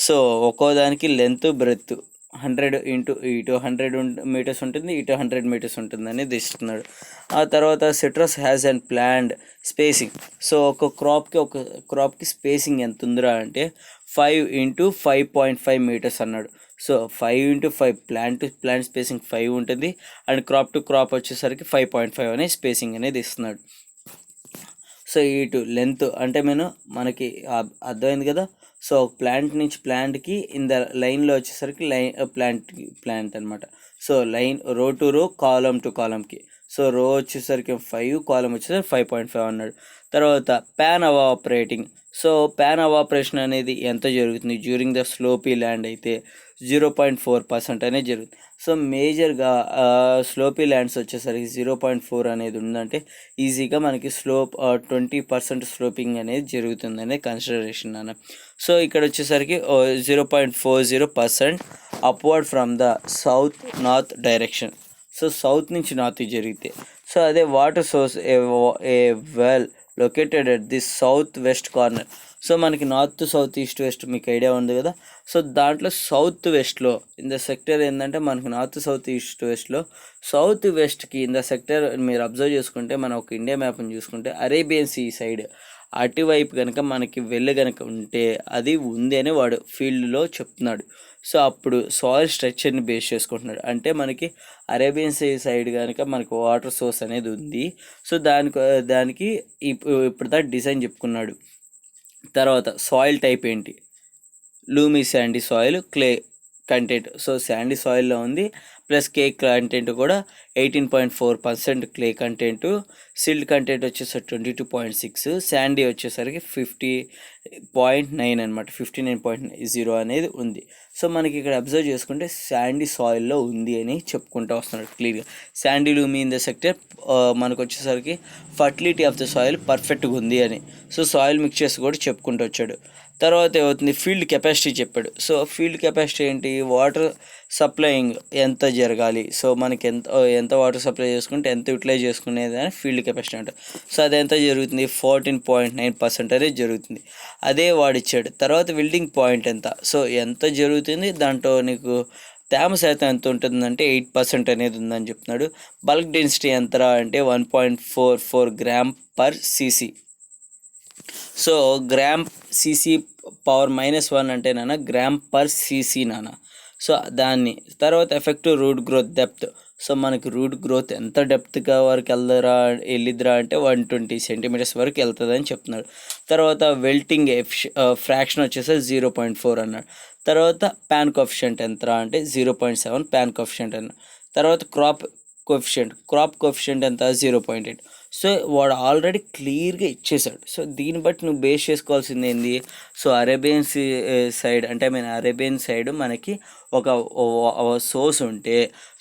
సో ఒక్కో దానికి లెంత్ బ్రెత్ 100 ఇటు 100 మీటర్స్ ఉంటుంది, ఇటు 100 మీటర్స్ ఉంటుంది అనేది ఇస్తున్నాడు. ఆ తర్వాత citrus has and planned spacing. So ఒక క్రాప్కి స్పేసింగ్ ఎంత ఉందిరా అంటే 5 × 5.5 మీటర్స్ అన్నాడు. So 5 × 5 plant to plant spacing 5 ఉంటుంది అండ్ క్రాప్ టు క్రాప్ వచ్చేసరికి 5.5 అనే స్పేసింగ్ అనేది ఇస్తున్నాడు. సో ఇటు లెంత్ అంటే మనకి అర్థమైంది కదా. సో ప్లాంట్ నుంచి ప్లాంట్కి ఇన్ ద లైన్లో వచ్చేసరికి ప్లాంట్ అనమాట. సో లైన్ రో టు రో, కాలం టు కాలంకి. సో రో వచ్చేసరికి 5, కాలం వచ్చేసరికి 5.5 అన్నాడు. తర్వాత ప్యాన్ ఎవాపరేటింగ్. సో ప్యాన్ ఎవాపరేషన్ అనేది ఎంత జరుగుతుంది డ్యూరింగ్ ద స్లోపీ ల్యాండ్ అయితే 0.4% అనేది జరుగుతుంది. సో మేజర్గా స్లోపీ ల్యాండ్స్ వచ్చేసరికి 0.4 అనేది ఉందంటే ఈజీగా మనకి 20% స్లోపింగ్ అనేది జరుగుతుంది అనేది కన్సిడరేషన్ అన్న. సో ఇక్కడ వచ్చేసరికి 0.40% upward from the south north direction. So south నుంచి నార్త్ జరిగితే, సో అదే water source A well located at the south west corner. So మనకి నార్త్ సౌత్ ఈస్ట్ వెస్ట్ మీకు ఐడియా ఉంది కదా. సో దాంట్లో సౌత్ వెస్ట్లో ఇన్ ద సెక్టర్ ఏంటంటే మనకి నార్త్ సౌత్ ఈస్ట్ వెస్ట్లో సౌత్ వెస్ట్కి ఇన్ ద సెక్టర్ మీరు అబ్జర్వ్ చేసుకుంటే మనం ఒక ఇండియా మ్యాప్ని చూసుకుంటే అరేబియన్ సీ సైడ్ అటువైపు కనుక మనకి కనుక ఉంటే అది ఉంది అని వాడు ఫీల్డ్లో చెప్తున్నాడు. సో అప్పుడు సాయిల్ స్ట్రక్చర్ని బేస్ చేసుకుంటున్నాడు. అంటే మనకి అరేబియన్ సీ సైడ్ కనుక మనకి వాటర్ సోర్స్ అనేది ఉంది. సో దానికి ఇప్పుడు దాకా డిజైన్ చెప్పుకున్నాడు. తర్వాత సాయిల్ టైప్ ఏంటి, loamy sandy soil, clay content. So sandy సాయిల్లో ఉంది, ప్లస్ కే కంటెంట్ కూడా 18.4% క్లే కంటెంట్, సిల్ట్ కంటెంట్ వచ్చేసరికి 22.6, శాండీ వచ్చేసరికి 50.9 అనమాట, 59.0 అనేది ఉంది. సో మనకి ఇక్కడ అబ్జర్వ్ చేసుకుంటే శాండీ సాయిల్లో ఉంది అని చెప్పుకుంటూ వస్తున్నాడు క్లియర్గా. శాండీ లూమి ఇన్ ద సెక్టర్ మనకు వచ్చేసరికి ఫర్టిలిటీ ఆఫ్ ద సాయిల్ పర్ఫెక్ట్గా ఉంది అని. సో సాయిల్ మిక్చర్స్ కూడా చెప్పుకుంటూ వచ్చాడు. తర్వాత ఏమవుతుంది, ఫీల్డ్ కెపాసిటీ చెప్పాడు. సో ఫీల్డ్ కెపాసిటీ ఏంటి, వాటర్ సప్లయింగ్ ఎంత జరగాలి, సో మనకి ఎంత వాటర్ సప్లై చేసుకుంటే ఎంత యూటిలైజ్ చేసుకునేది అని ఫీల్డ్ కెపాసిటీ అంటారు. సో అది ఎంత జరుగుతుంది, 14.9% అనేది జరుగుతుంది. అదే వాడిచ్చాడు. తర్వాత విల్డింగ్ పాయింట్ ఎంత, సో ఎంత జరుగుతుంది, దాంట్లో నీకు తేమ శాతం ఎంత ఉంటుందంటే 8% అనేది ఉందని చెప్తున్నాడు. బల్క్ డెన్సిటీ ఎంతరా అంటే 1.44 g/cc. So gram cc power -1 అంటే నాన్న g/cc నాన్న. సో దాన్ని తర్వాత effective root growth depth. So మనకి రూట్ గ్రోత్ ఎంత డెప్త్గా వరకు వెళ్ళిద్దిరా అంటే 120 సెంటీమీటర్స్ వరకు వెళ్తుందని చెప్తున్నాడు. తర్వాత వెల్టింగ్ ఫ్రాక్షన్ వచ్చేసి 0.4 అన్నాడు. తర్వాత ప్యాన్ కోఎఫిషియంట్ ఎంతరా అంటే 0.7 ప్యాన్ కోఎఫిషియంట్ అన్నాడు. తర్వాత క్రాప్ కోఎఫిషియంట్ ఎంత, 0.8. సో వాడు ఆల్రెడీ క్లియర్గా ఇచ్చేసాడు. సో దీన్ని బట్టి నువ్వు బేస్ చేసుకోవాల్సింది ఏంది, సో అరేబియన్ సైడ్ అంటే అరేబియన్ సైడ్ మనకి ఒక సోర్స్ ఉంటే,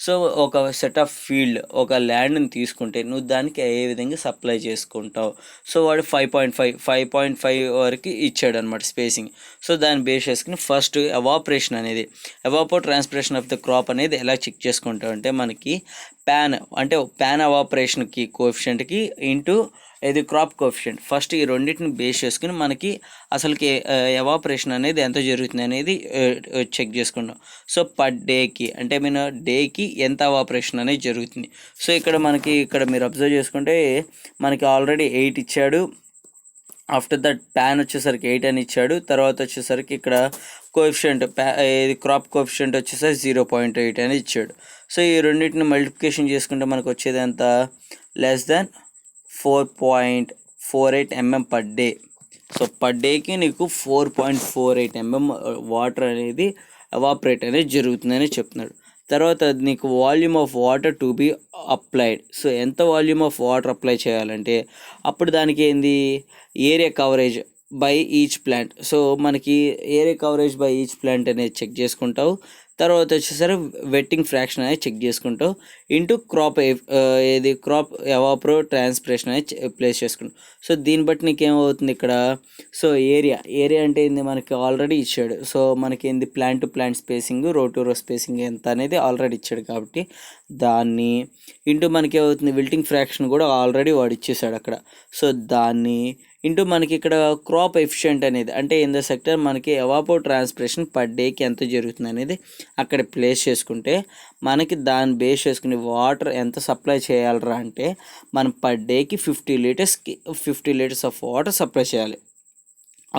సో ఒక సెట్ ఆఫ్ ఫీల్డ్, ఒక ల్యాండ్ని తీసుకుంటే నువ్వు దానికి ఏ విధంగా సప్లై చేసుకుంటావు. సో వాడు 5.5 వరకు ఇచ్చాడు అనమాట స్పేసింగ్. సో దాన్ని బేస్ చేసుకుని ఫస్ట్ ఎవాపరేషన్ అనేది, ట్రాన్స్పిరేషన్ ఆఫ్ ద క్రాప్ అనేది ఎలా చెక్ చేసుకుంటావు అంటే మనకి ప్యాన్ ఎవాపరేషన్కి కోఎఫిషియంట్కి ఇంటూ ఇది క్రాప్ కోఎఫిషియంట్, ఫస్ట్ ఈ రెండింటిని బేస్ చేసుకుని మనకి అసలుకి ఎవాపరేషన్ అనేది ఎంత జరుగుతుంది అనేది చెక్ చేసుకుంటాం. సో పర్ డేకి అంటే డేకి ఎంత ఎవాపరేషన్ అనేది జరుగుతుంది. సో ఇక్కడ మీరు అబ్జర్వ్ చేసుకుంటే మనకి ఆల్రెడీ 8 ఇచ్చాడు. ఆఫ్టర్ దట్ ప్యాన్ వచ్చేసరికి 8 అని ఇచ్చాడు. తర్వాత వచ్చేసరికి ఇక్కడ కోఎఫిషియంట్ ఇది క్రాప్ కోఎఫిషియంట్ వచ్చేసరికి 0.8 అని ఇచ్చాడు. సో ఈ రెండింటిని మల్టిప్లికేషన్ చేసుకుంటే మనకు వచ్చేది ఎంత, <4.48 mm per day. So per డేకి నీకు 4.48 mm వాటర్ అనేది ఎవాపరేట్ అనేది జరుగుతుందని చెప్తున్నాడు. తర్వాత నీకు volume of water to be applied. So ఎంత వాల్యూమ్ ఆఫ్ వాటర్ అప్లై చేయాలంటే అప్పుడు దానికి ఏంది, area coverage by each plant. So మనకి area coverage by each plant అనేది చెక్ చేసుకుంటావు. తర్వాత వచ్చేసరికి వెట్టింగ్ ఫ్రాక్షన్ అనేది చెక్ చేసుకుంటావు ఇంటూ క్రాప్ ఎవాపరో ట్రాన్స్పిరేషన్ అనేది ప్లేస్ చేసుకుంటావు. సో దీన్ని బట్టి నీకు ఏమవుతుంది ఇక్కడ, సో ఏరియా అంటే ఏంది మనకి ఆల్రెడీ ఇచ్చాడు. సో మనకి ఏంది ప్లాంట్ టు ప్లాంట్ స్పేసింగ్, రో టు రో స్పేసింగ్ ఎంత అనేది ఆల్రెడీ ఇచ్చాడు కాబట్టి దాన్ని ఇంటూ మనకి ఏమవుతుంది, విల్టింగ్ ఫ్రాక్షన్ కూడా ఆల్రెడీ వాడు ఇచ్చేసాడు అక్కడ. సో దాన్ని ఇంటూ మనకి ఇక్కడ క్రాప్ ఎఫిషియెంట్ అనేది అంటే ఇన్ ద సెక్టర్ మనకి ఎవాపో ట్రాన్స్పిరేషన్ పర్ డేకి ఎంత జరుగుతుంది అనేది అక్కడ ప్లేస్ చేసుకుంటే మనకి దాన్ని బేస్ చేసుకుని వాటర్ ఎంత సప్లై చేయాలరా అంటే మనం పర్ డేకి 50 లీటర్స్ ఆఫ్ వాటర్ సప్లై చేయాలి.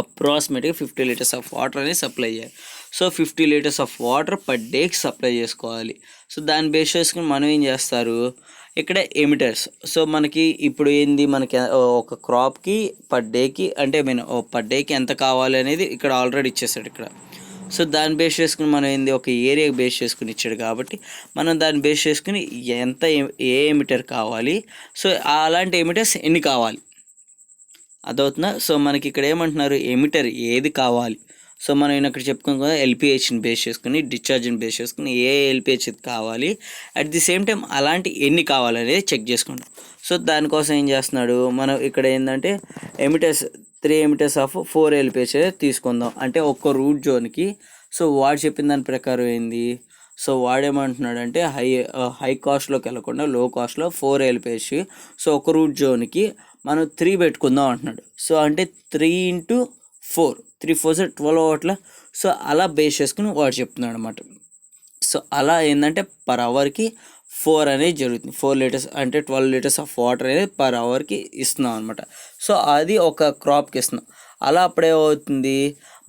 అప్రాక్సిమేట్గా 50 లీటర్స్ ఆఫ్ వాటర్ అనేది సప్లై చేయాలి. So 50 litres of water per డేకి సప్లై చేసుకోవాలి. సో దాన్ని బేస్ చేసుకుని మనం ఏం చేస్తారు, ఇక్కడ ఎమిటర్స్. సో మనకి ఇప్పుడు ఏంది, మనకి ఒక క్రాప్కి పర్ డేకి అంటే పర్ డేకి ఎంత కావాలి అనేది ఇక్కడ ఆల్రెడీ ఇచ్చేసాడు ఇక్కడ. సో దాన్ని బేస్ చేసుకుని మనం ఏంది, ఒక ఏరియా బేస్ చేసుకుని ఇచ్చాడు కాబట్టి మనం దాన్ని బేస్ చేసుకుని ఏ ఎమిటర్ కావాలి, సో అలాంటి ఎమిటర్స్ ఎన్ని కావాలి అదవుతుందా. సో మనకి ఇక్కడ ఏమంటున్నారు, ఎమిటర్ ఏది కావాలి. సో మనం ఇక్కడ చెప్పుకున్నాం కదా, ఎల్పిహెచ్ని బేస్ చేసుకుని డిశ్చార్జ్ని బేస్ చేసుకుని ఏ ఎల్పిహెచ్ కావాలి, అట్ ది సేమ్ టైం అలాంటి ఎన్ని కావాలనేది చెక్ చేసుకుంటాం. సో దానికోసం ఏం చేస్తున్నాడు, మనం ఇక్కడ ఏంటంటే 3 ఎమిటర్స్ ఆఫ్ 4 ఎల్పిహెచ్ తీసుకుందాం అంటే ఒక్క రూట్ జోన్కి. సో వాడు చెప్పిన దాని ప్రకారం ఏంది, సో వాడేమంటున్నాడు అంటే హై కాస్ట్లోకి వెళ్ళకుండా లో కాస్ట్లో 4 ఎల్పిహెచ్. సో ఒక రూట్ జోన్కి మనం 3 పెట్టుకుందాం అంటున్నాడు. సో అంటే 3 × 4 3 4 12 అట్లా. సో అలా బేస్ చేసుకుని వాడు చెప్తున్నాడు అనమాట. సో అలా ఏంటంటే పర్ అవర్కి 4 అనేది జరుగుతుంది. 4 లీటర్స్ అంటే 12 లీటర్స్ ఆఫ్ వాటర్ అనేది పర్ అవర్కి ఇస్తున్నాం అనమాట. సో అది ఒక క్రాప్కి ఇస్తున్నాం. అలా అప్పుడేమవుతుంది,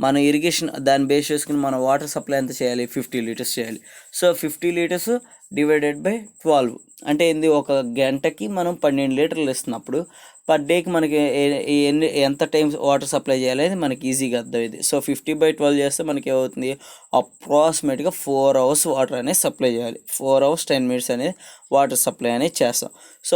మన ఇరిగేషన్ దాన్ని బేస్ చేసుకుని మన వాటర్ సప్లై ఎంత చేయాలి, 50 లీటర్స్ చేయాలి. సో 50 లీటర్స్ డివైడెడ్ బై 12 అంటే ఏంది, ఒక గంటకి మనం 12 లీటర్లు ఇస్తున్నప్పుడు పర్ డేకి మనకి ఎంత టైమ్స్ వాటర్ సప్లై చేయాలనేది మనకి ఈజీగా అర్థమైంది. సో 50/12 చేస్తే మనకి ఏమవుతుంది, అప్రాక్సిమేట్గా 4 hours వాటర్ అనేది సప్లై చేయాలి. 4 hours 10 minutes అనేది వాటర్ సప్లై అనేది చేస్తాం. సో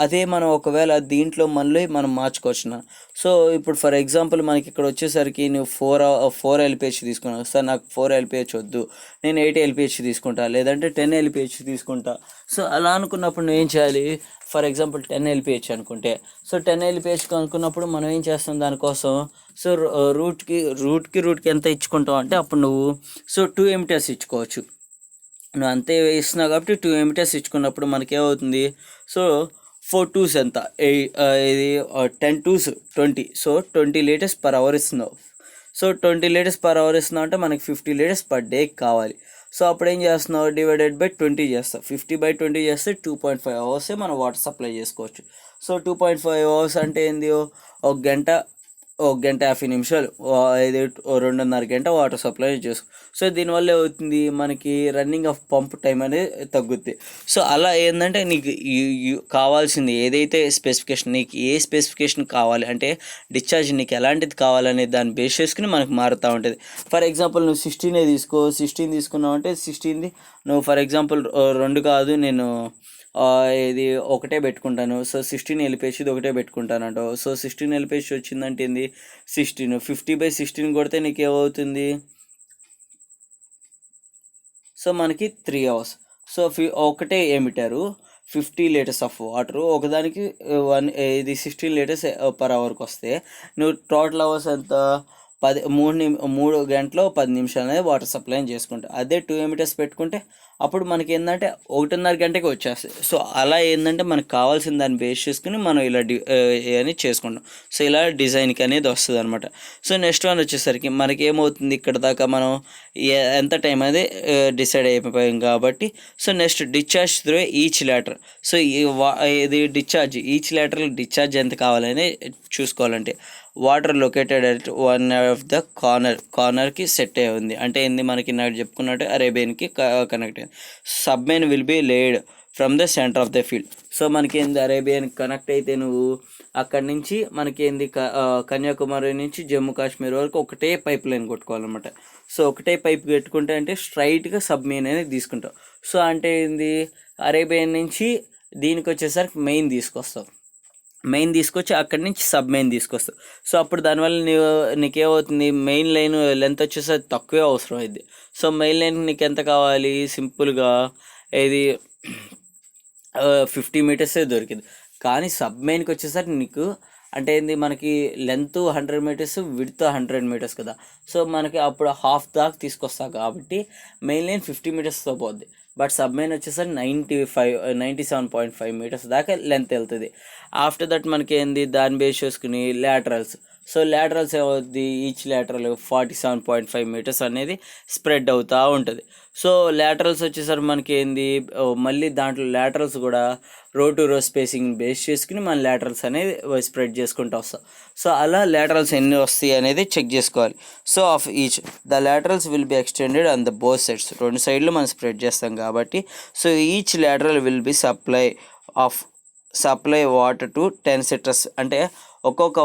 అదే మనం ఒకవేళ దీంట్లో మళ్ళీ మనం మార్చుకోవచ్చు. సో ఇప్పుడు ఫర్ ఎగ్జాంపుల్ మనకి ఇక్కడ వచ్చేసరికి నువ్వు 4 LPH తీసుకున్నావు సార్, నాకు 4 LPH వద్దు, నేను 8 LPH తీసుకుంటా, లేదంటే 10 LPH తీసుకుంటా. సో అలా అనుకున్నప్పుడు నువ్వు ఏం చేయాలి, ఫర్ ఎగ్జాంపుల్ 10 LPH అనుకుంటే, సో 10 LPH అనుకున్నప్పుడు మనం ఏం చేస్తాం దానికోసం, సో రూట్కి ఎంత ఇచ్చుకుంటావు అంటే అప్పుడు నువ్వు 2 MTS ఇచ్చుకోవచ్చు. నువ్వు అంతే ఇస్తున్నావు కాబట్టి 2 MTS ఇచ్చుకున్నప్పుడు మనకేమవుతుంది, సో 4 2s ఎంత, ఇది 10 2s 20, so 20 liters per hour ఇస్తున్నావు. సో 20 liters per hour ఇస్తున్నావు అంటే మనకి 50 liters per day కావాలి. సో అప్పుడు ఏం చేస్తున్నావు, /20 చేస్తావు. 50/20 చేస్తే 2.5 hours మనం వాటర్ సప్లై చేసుకోవచ్చు. సో 2.5 hours అంటే ఏంది, ఒక గంట 50 నిమిషాలు, ఇది 2.5 గంట వాటర్ సప్లై చేసుకో. సో దీనివల్ల ఏమవుతుంది, మనకి రన్నింగ్ ఆఫ్ పంప్ టైం అనేది తగ్గుద్ది. సో అలా ఏంటంటే నీకు కావాల్సింది ఏదైతే స్పెసిఫికేషన్, నీకు ఏ స్పెసిఫికేషన్ కావాలి అంటే డిశ్చార్జ్ నీకు ఎలాంటిది కావాలనే దాన్ని బేస్ చేసుకుని మనకు మారుతూ ఉంటుంది. ఫర్ ఎగ్జాంపుల్ నువ్వు 16 తీసుకున్నావు అంటే 16ది నువ్వు ఫర్ ఎగ్జాంపుల్ 2 కాదు, నేను ఇది ఒకటే పెట్టుకుంటాను, సో 16 LPH ఇది ఒకటే పెట్టుకుంటాను అంటావు. సో 16 LPH వచ్చిందంటే ఏంది, 16 50/16 కొడితే నీకు ఏమవుతుంది, సో మనకి 3 hours. సో ఒకటే ఎమిటరు 50 liters ఆఫ్ వాటర్, ఒకదానికి ఇది 16 liters per hourకి వస్తే నువ్వు టోటల్ అవర్స్ ఎంత, 3 గంటలు 10 నిమిషాలు అనేది వాటర్ సప్లై చేసుకుంటావు. అదే 2 MTS పెట్టుకుంటే అప్పుడు మనకి ఏంటంటే 1.5 గంటకి వచ్చేస్తాయి. సో అలా ఏంటంటే మనకు కావాల్సిన దాన్ని బేస్ చేసుకుని మనం ఇలా అని చేసుకుంటాం. సో ఇలా డిజైన్కి అనేది వస్తుంది అనమాట. సో నెక్స్ట్ వన్ వచ్చేసరికి మనకి ఏమవుతుంది, ఇక్కడ దాకా మనం ఎంత టైం అనేది డిసైడ్ అయిపోయాం కాబట్టి, so next discharge through each lateral. So ఇది డిశ్చార్జ్, ఈచ్ ల్యాటరల్ డిశ్చార్జ్ ఎంత కావాలని చూసుకోవాలంటే water located at one of the కార్నర్కి సెట్ అయి ఉంది. అంటే ఏంది, మనకి నాకు చెప్పుకున్నట్టు అరేబియన్కి కనెక్ట్ అయింది. Submain will be laid from the centre of the field. So మనకి ఏంది, అరేబియన్ కనెక్ట్ అయితే నువ్వు అక్కడి నుంచి మనకి ఏంది, కన్యాకుమారి నుంచి జమ్మూ కాశ్మీర్ వరకు ఒకటే పైప్ లైన్ కొట్టుకోవాలన్నమాట. సో ఒకటే పైప్ పెట్టుకుంటే అంటే స్ట్రైట్గా సబ్మెయిన్ అనేది తీసుకుంటావు. సో అంటే ఏంది, అరేబియన్ నుంచి దీనికి వచ్చేసరికి మెయిన్ తీసుకొచ్చి అక్కడి నుంచి సబ్ మెయిన్ తీసుకొస్తావు. సో అప్పుడు దానివల్ల నీకేమవుతుంది, మెయిన్ లైన్ లెంత్ వచ్చేసరికి తక్కువే అవసరం అయింది. సో మెయిన్ లైన్ నీకు ఎంత కావాలి, సింపుల్గా ఇది 50 meters దొరికింది. కానీ సబ్ మెయిన్కి వచ్చేసరికి నీకు అంటే ఏంది, మనకి లెంత్ 100 meters, విడ్త్ 100 meters కదా. సో మనకి అప్పుడు హాఫ్ దాకా తీసుకొస్తాం కాబట్టి మెయిన్ లైన్ 50 metersతో పోద్ది. బట్ సబ్ మెయిన్ వచ్చేసరికి 97.5 meters దాకా లెంత్ వెళ్తుంది. ఆఫ్టర్ దట్ మనకి ఏంది, దాన్ని బేస్ చేసుకుని ల్యాటరల్స్. సో ల్యాటరల్స్ ఏమవుద్ది, ఈచ్ ల్యాటరల్ 47.5 meters అనేది స్ప్రెడ్ అవుతూ ఉంటుంది. సో ల్యాటరల్స్ వచ్చేసరికి మనకి ఏంది, మళ్ళీ దాంట్లో ల్యాటరల్స్ కూడా రో టు రో స్పేసింగ్ బేస్ చేసుకుని మన ల్యాటరల్స్ అనేది స్ప్రెడ్ చేసుకుంటూ వస్తాం. సో అలా ల్యాటరల్స్ ఎన్ని వస్తాయి అనేది చెక్ చేసుకోవాలి. So of each the laterals will be extended on the both sides. 2 సైడ్లు మనం స్ప్రెడ్ చేస్తాం కాబట్టి so each lateral will be supply water to 10 citrus. అంటే ఒక్కొక్క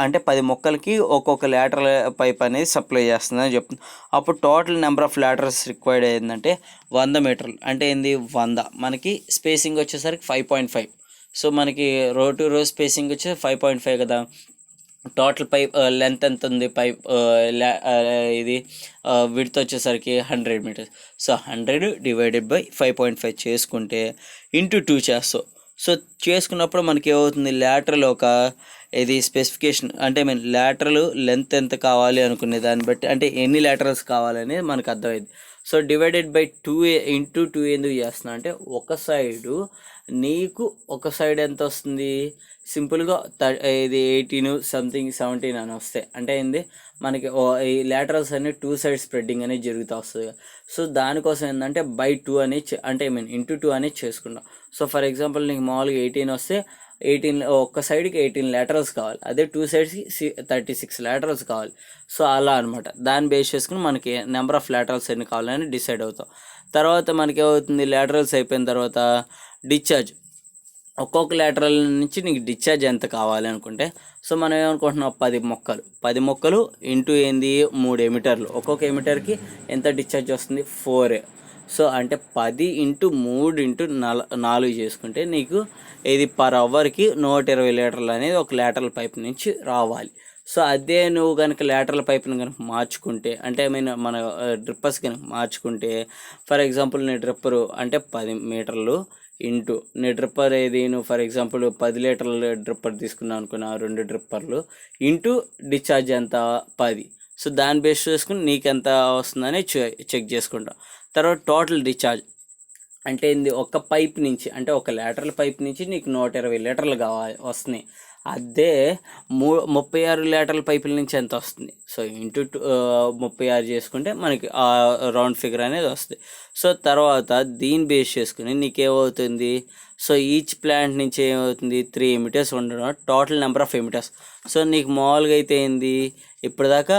అంటే 10 మొక్కలకి ఒక్కొక్క ల్యాటరల్ పైప్ అనేది సప్లై చేస్తుందని చెప్తుంది. అప్పుడు టోటల్ నెంబర్ ఆఫ్ ల్యాటరల్స్ రిక్వైర్డ్ అయిందంటే 100 మీటర్లు. అంటే ఏంది 100, మనకి స్పేసింగ్ వచ్చేసరికి 5.5. సో మనకి రో టు రో స్పేసింగ్ వచ్చేసి 5.5 కదా. టోటల్ పైప్ లెంత్ ఎంత ఉంది, పైప్ ఇది విడ్త్ వచ్చేసరికి 100 meters. సో 100 డివైడెడ్ బై 5.5 చేసుకుంటే ఇంటూ 2 చేస్తావు. సో చేసుకున్నప్పుడు మనకి ఏమవుతుంది, ల్యాటరల్ ఒక ఇది స్పెసిఫికేషన్ అంటే ల్యాటరల్ లెంత్ ఎంత కావాలి అనుకునే దాన్ని బట్టి, అంటే ఎన్ని ల్యాటరల్స్ కావాలనేది మనకు అర్థమైంది. సో డివైడెడ్ బై 2 ఇంటూ 2 ఎందుకు చేస్తున్నా అంటే ఒక సైడ్ ఎంత వస్తుంది, సింపుల్గా ఇది 18 సంథింగ్ 17 అని వస్తాయి. అంటే ఏంది, మనకి ఈ ల్యాటరల్స్ అన్ని 2 sides స్ప్రెడ్డింగ్ అనేది జరుగుతూ వస్తుంది. సో దానికోసం ఏంటంటే బై 2 అనేది అంటే ఇంటూ 2 అనేది చేసుకుంటాం. సో ఫర్ ఎగ్జాంపుల్ నీకు మామూలుగా 18 వస్తే 18 ఒక్క సైడ్కి 18 ల్యాటరల్స్ కావాలి, అదే 2 sides 36 ల్యాటరల్స్ కావాలి. సో అలా అనమాట. దాన్ని బేస్ చేసుకుని మనకి నెంబర్ ఆఫ్ ల్యాటరల్స్ ఎన్ని కావాలని డిసైడ్ అవుతాం. తర్వాత మనకి ఏమవుతుంది, ల్యాటరల్స్ అయిపోయిన తర్వాత డిశ్చార్జ్. ఒక్కొక్క లేటరల్ నుంచి నీకు డిశ్చార్జ్ ఎంత కావాలి అనుకుంటే, సో మనం ఏమనుకుంటున్నాం 10 మొక్కలు ఇంటూ ఏంది 3 ఎమిటర్లు, ఒక్కొక్క ఎమిటర్కి ఎంత డిశ్చార్జ్ వస్తుంది 4. సో అంటే 10 ఇంటూ 3 ఇంటూ 4 చేసుకుంటే నీకు ఇది పర్ అవర్కి 120 లీటర్లు అనేది ఒక లేటరల్ పైప్ నుంచి రావాలి. సో అదే నువ్వు కనుక లేటరల్ పైప్ని కనుక మార్చుకుంటే, అంటే మన డ్రిప్పర్స్ కనుక మార్చుకుంటే, ఫర్ ఎగ్జాంపుల్ నీ డ్రిప్పరు అంటే 10 మీటర్లు ఇంటూ నీ డ్రిప్పర్ ఏది, నువ్వు ఫర్ ఎగ్జాంపుల్ 10 లీటర్ల డ్రిప్పర్ తీసుకున్నావు అనుకున్నా, 2 డ్రిప్పర్లు ఇంటూ డిశ్చార్జ్ ఎంత 10. సో దాన్ని బేస్ చేసుకుని నీకు ఎంత వస్తుందని చెక్ చేసుకుంటాం. తర్వాత టోటల్ డిశ్చార్జ్ అంటే ఏంది, ఒక పైప్ నుంచి అంటే ఒక లేటరల్ పైప్ నుంచి నీకు 120 లీటర్లు వస్తున్నాయి. అదే 36 లీటర్ల పైపుల నుంచి ఎంత వస్తుంది, సో ఇంటూ 36 చేసుకుంటే మనకి రౌండ్ ఫిగర్ అనేది వస్తుంది. సో తర్వాత దీన్ని బేస్ చేసుకుని నీకేమవుతుంది, సో ఈచ్ ప్లాంట్ నుంచి ఏమవుతుంది 3 ఎమిటర్స్ ఉండడం, total number of emitters. So నీకు మామూలుగా అయితే ఏంది ఇప్పటిదాకా